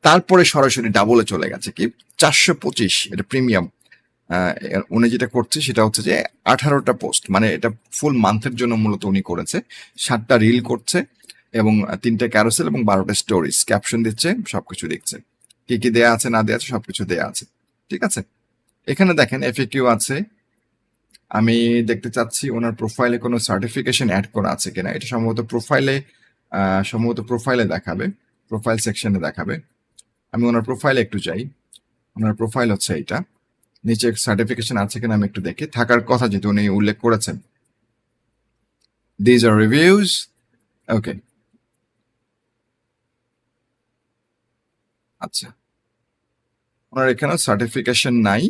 তারপরে সরাসরি ডাবলে চলে গেছে, কি 425, এটা প্রিমিয়াম। উনি যেটা করছে সেটা হচ্ছে যে 18টা পোস্ট, মানে এটা ফুল মান্থের জন্য মূলত উনি করেছে। 7টা রিল করছে এবং 3টে ক্যারোসেল এবং 12টা স্টোরিজ, ক্যাপশন দিচ্ছে, সবকিছু দিচ্ছে, কি কি দেয়া আছে না দেয়া আছে সবকিছু দেয়া আছে, ঠিক আছে। এখানে দেখেন এফএকিউ আছে। আমি দেখতে চাচ্ছি ওনার প্রোফাইলে কোনো সার্টিফিকেশন অ্যাড করা আছে কিনা। এটা সম্ভবত প্রোফাইলে দেখাবে, প্রোফাইল সেকশনে দেখাবে। আমি ওনার প্রোফাইলে একটু যাই, ওনার প্রোফাইল হচ্ছে এইটা, নিচে সার্টিফিকেশন আছে কিনা আমি একটু দেখি। থাকার কথা যেহেতু উনি উল্লেখ করেছেন। দিজ আর রিভিউজ, ওকে, আচ্ছা, ওনার এখানে সার্টিফিকেশন নাই,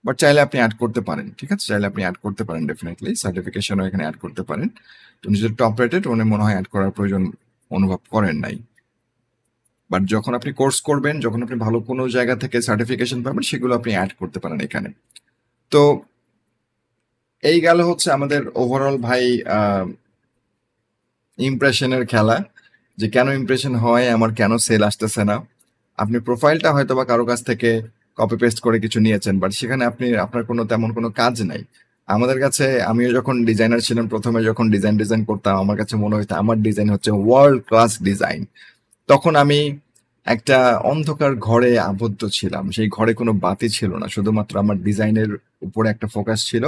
বাট চাইলে আপনি অ্যাড করতে পারেন, ঠিক আছে, চাইলে আপনি অ্যাড করতে পারেন, ডেফিনেটলি সার্টিফিকেশনও এখানে অ্যাড করতে পারেন। তো নিজের টপ রেটেড উনি মনে হয় অ্যাড করার প্রয়োজন অনুভব করেন নাই। বাট যখন আপনি কোর্স করবেন, যখন আপনি ভালো কোনো জায়গা থেকে সার্টিফিকেশন পাবেন, সেগুলো আপনি অ্যাড করতে পারেন এখানে। তো এই গেল হচ্ছে আমাদের ওভারঅল ভাই ইমপ্রেশনের খেলা, যে কেন ইমপ্রেশন হয়, আমার কেন সেল আসতেছে না। আপনি প্রোফাইলটা হয়তো বা কারো কাছ থেকে কপি পেস্ট করে কিছু নিয়েছেন, বাট সেখানে আপনার কোনো তেমন কোনো কাজ নাই। আমাদের কাছে, আমিও যখন ডিজাইনার ছিলাম, প্রথমে যখন ডিজাইন করতাম, আমার কাছে মনে হতো আমার ডিজাইন হচ্ছে ওয়ার্ল্ড ক্লাস ডিজাইন। তখন আমি একটা অন্ধকার ঘরে আবদ্ধ ছিলাম, সেই ঘরে কোনো বাতি ছিল না, শুধুমাত্র আমার ডিজাইনের উপরে একটা ফোকাস ছিল।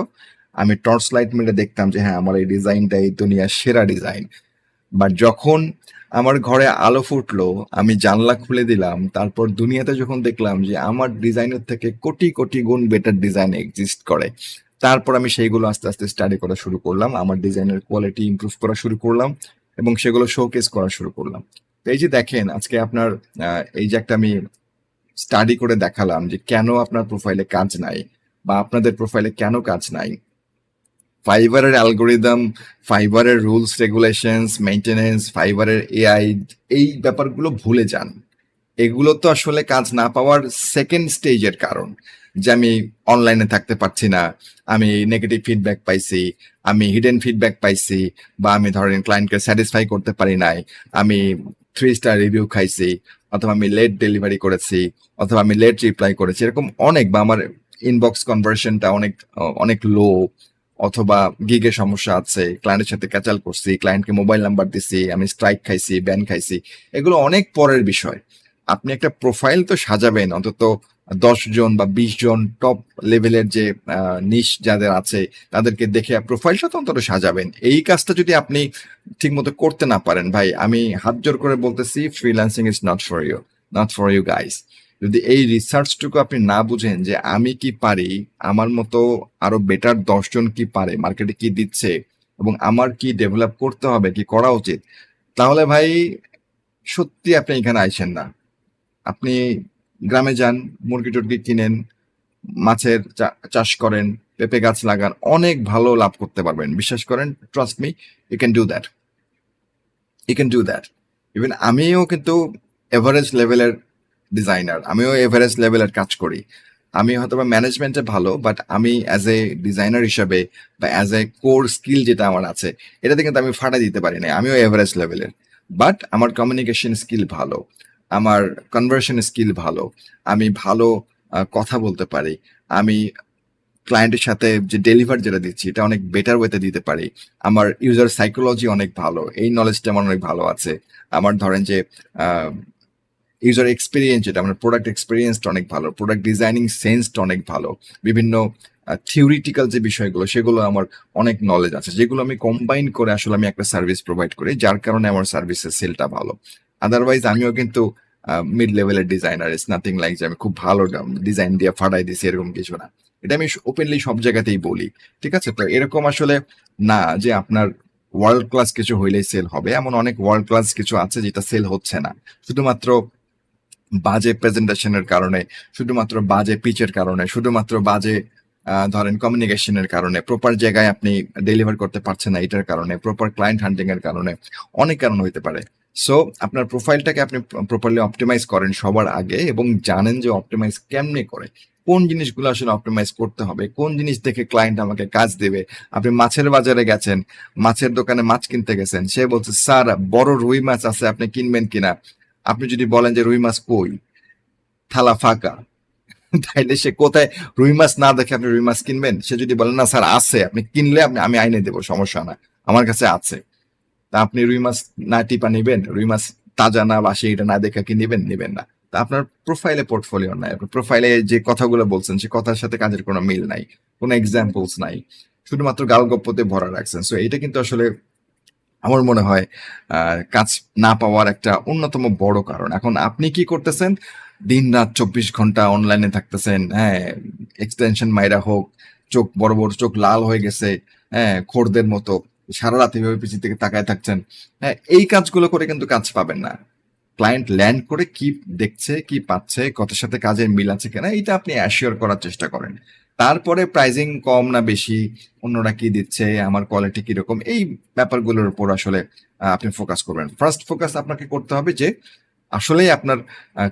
আমি টর্চ লাইট মেরে দেখতাম যে হ্যাঁ, আমার এই ডিজাইনটা এই দুনিয়ার সেরা ডিজাইন। বাট যখন আমার ঘরে আলো ফুটলো, আমি জানলা খুলে দিলাম, তারপর দুনিয়াতে যখন দেখলাম যে আমার ডিজাইনের থেকে কোটি কোটি গুণ বেটার ডিজাইন এক্সিস্ট করে, তারপর আমি সেইগুলো আস্তে আস্তে স্টাডি করা শুরু করলাম, আমার ডিজাইনের কোয়ালিটি ইমপ্রুভ করা শুরু করলাম এবং সেগুলো শোকেস করা শুরু করলাম। তো এই যে দেখেন, আজকে আপনার এই যে একটা আমি স্টাডি করে দেখালাম যে কেন আপনার প্রোফাইলে কাজ নাই, বা আপনাদের প্রোফাইলে কেন কাজ নাই। ফাইবারের অ্যালগোরিদম, ফাইবারের রুলস রেগুলেশনস, মেইনটেনেন্স, ফাইবারের এআই, এই ব্যাপারগুলো ভুলে যান। এগুলো তো আসলে কাজ না পাওয়ার সেকেন্ড স্টেজের কারণ, যে আমি অনলাইনে থাকতে পারছি না, আমি নেগেটিভ ফিডব্যাক পাইছি, আমি হিডেন ফিডব্যাক পাইছি, বা আমি ধরেন ক্লায়েন্টকে স্যাটিসফাই করতে পারি নাই, আমি 3 স্টার রিভিউ খাইছি, অথবা আমি লেট ডেলিভারি করেছি, অথবা আমি লেট রিপ্লাই করেছি, এরকম অনেক, বা আমার ইনবক্স কনভার্সনটা অনেক অনেক লো, অথবা গিগে সমস্যা আছে, ক্লায়েন্টের সাথে ক্যাচাল করছি, ক্লায়েন্টকে মোবাইল নাম্বার দিছি, আমি স্ট্রাইক খাইছি, ব্যান খাইছি, এগুলো অনেক পরের বিষয়। আপনি একটা প্রোফাইল তো সাজাবেন, অন্তত 10 জন বা 20 জন টপ লেভেলের যে নিশ যাদের আছে তাদেরকে দেখে প্রোফাইলটা তো অন্তত সাজাবেন। এই কাজটা যদি আপনি ঠিক মতো করতে না পারেন, ভাই আমি হাত জোর করে বলতেছি, freelancing is not for you, not for you guys. যদি এই রিসার্চটুকু আপনি না বুঝেন যে আমি কি পারি, আমার মতো আরো বেটার 10 জন কি পারে, মার্কেটে কি দিচ্ছে, এবং আমার কি ডেভেলপ করতে হবে, কি করা উচিত, তাহলে ভাই সত্যি আপনি এখানে আইসেন না। আপনি গ্রামে যান, মুরগি টুরগি কিনেন, মাছের চাষ করেন, পেঁপে গাছ লাগান, অনেক ভালো লাভ করতে পারবেন। বিশ্বাস করেন, trust me, you can do that, you can do that. Even আমিও কিন্তু এভারেজ লেভেলের ডিজাইনার, আমিও এভারেজ লেভেলের কাজ করি। আমি হয়তো বা ম্যানেজমেন্টে ভালো, বাট আমি অ্যাজ এ ডিজাইনার হিসাবে বা অ্যাজ এ কোর স্কিল যেটা আমার আছে, এটাতে কিন্তু আমি ফাটা দিতে পারি না, আমিও এভারেজ লেভেলের। বাট আমার কমিউনিকেশন স্কিল ভালো, আমার কনভার্সন স্কিল ভালো, আমি ভালো কথা বলতে পারি, আমি ক্লায়েন্টের সাথে যে ডেলিভার যেটা দিচ্ছি এটা অনেক বেটার ওয়েতে দিতে পারি, আমার ইউজার সাইকোলজি অনেক ভালো, এই নলেজটা আমার অনেক ভালো আছে, আমার ধরেন যে ইউজার এক্সপিরিয়েন্স যেটা, আমার প্রোডাক্ট এক্সপিরিয়েন্সটা অনেক ভালো, প্রোডাক্ট ডিজাইনিং সেন্সটা অনেক ভালো, বিভিন্ন থিওরিটিক্যাল যে বিষয়গুলো সেগুলো আমার অনেক নলেজ আছে, যেগুলো আমি কম্বাইন করে আসলে আমি একটা সার্ভিস প্রোভাইড করি, যার কারণে আমার সার্ভিসের সেলটা ভালো। আদারওয়াইজ আমিও কিন্তু মিড লেভেলের ডিজাইনার, ইটস নাথিং লাইক যে আমি খুব ভালো ডিজাইন দিয়ে ফাটাই দিছি, এরকম কিছু না। এটা আমি ওপেনলি সব জায়গাতেই বলি। ঠিক আছে, তো এরকম আসলে না যে আপনার ওয়ার্ল্ড ক্লাস কিছু হইলেই সেল হবে, এমন অনেক ওয়ার্ল্ড ক্লাস কিছু আছে যেটা সেল হচ্ছে না, শুধুমাত্র বাজে প্রেজেন্টেশনের কারণে, শুধুমাত্র বাজে পিচের কারণে, শুধুমাত্র বাজে ধরেন কমিউনিকেশনের কারণে, প্রপার জায়গায় আপনি ডেলিভার করতে পারছেন না এটার কারণে, প্রপার ক্লায়েন্ট হান্টিং এর কারণে, অনেক কারণ হইতে পারে। সো আপনার প্রোফাইলটাকে আপনি প্রপারলি অপটিমাইজ করেন সবার আগে, এবং জানেন যে অপটিমাইজ কেমনে করে, কোন জিনিসগুলো আসলে অপটিমাইজ করতে হবে, কোন জিনিস দেখে ক্লায়েন্ট আমাকে কাজ দেবে। আপনি মাছের বাজারে গেছেন, মাছের দোকানে মাছ কিনতে গেছেন, সে বলছে স্যার বড় রুই মাছ আছে, আপনি কিনবেন কিনা। আপনি যদি বলেন যে রুই মাছ কই, থালা ফাঁকা, তাইলে সে কোথায়, রুই মাছ না দেখে আপনি রুই মাছ কিনবেন? সে যদি বলেন না স্যার আছে, আপনি কিনলে আমি আইনে দেবো, সমস্যা না, আমার কাছে আছে, তা আপনি রুই মাছ না টিপা নিবেন? রুই মাছ তাজা না বাসি এটা না দেখে কি নিবেন? নিবেন না। তা আপনার প্রোফাইলে পোর্টফোলিও নাই, আপনার প্রোফাইলে যে কথাগুলো বলছেন সে কথার সাথে কাজের কোনো মিল নাই, কোনো এক্সাম্পলস নাই, শুধুমাত্র গালগপ্পতে ভরা রাখছেন। সো এটা কিন্তু আসলে আমার মনে হয় কাজ না পাওয়ার একটা অন্যতম বড় কারণ। এখন আপনি কি করতেছেন? দিন-রাত ২৪ ঘন্টা অনলাইনে থাকতেছেন, হ্যাঁ? এক্সটেনশন মাইরা হোক, চোখ বড়, বড় চোখ লাল হয়ে গেছে, হ্যাঁ? খোরদের মতো সারারাত এভাবে পিছন থেকে তাকায় থাকছেন। হ্যাঁ? এই কাজগুলো করে কিন্তু কাজ পাবেন না। ক্লায়েন্ট ল্যান্ড করে কি দেখছে, কি পাচ্ছে, কতর সাথে কাজের মিল আছে কিনা, এটা আপনি অ্যাসিওর করার চেষ্টা করেন। তারপরে প্রাইজিং কম না বেশি, অন্যরা কি দিচ্ছে, আমার কোয়ালিটি কিরকম, এই ব্যাপারগুলোর উপর আসলে আপনি ফোকাস করবেন। ফার্স্ট ফোকাস আপনাকে করতে হবে যে আসলেই আপনার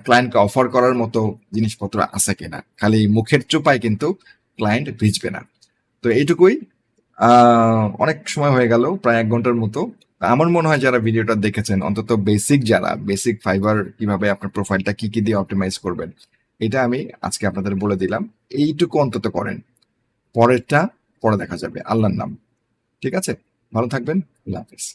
ক্লায়েন্টকে অফার করার মতো জিনিসপত্র আছে কিনা। খালি মুখের চোপায় কিন্তু ক্লায়েন্ট ভিজবে না। তো এইটুকুই। অনেক সময় হয়ে গেল, প্রায় ১ ঘন্টার মতো। আমার মনে হয় যারা ভিডিওটা দেখেছেন, অন্তত বেসিক যারা, বেসিক ফাইবার কিভাবে আপনার প্রোফাইলটা কি দিয়ে অপটিমাইজ করবেন, এটা আমি আজকে আপনাদের বলে দিলাম। এইটুকু অন্তত করেন। পরেরটা পরে দেখা যাবে। আল্লাহর নাম। ঠিক আছে? ভালো থাকবেন। আল্লাহ হাফেজ।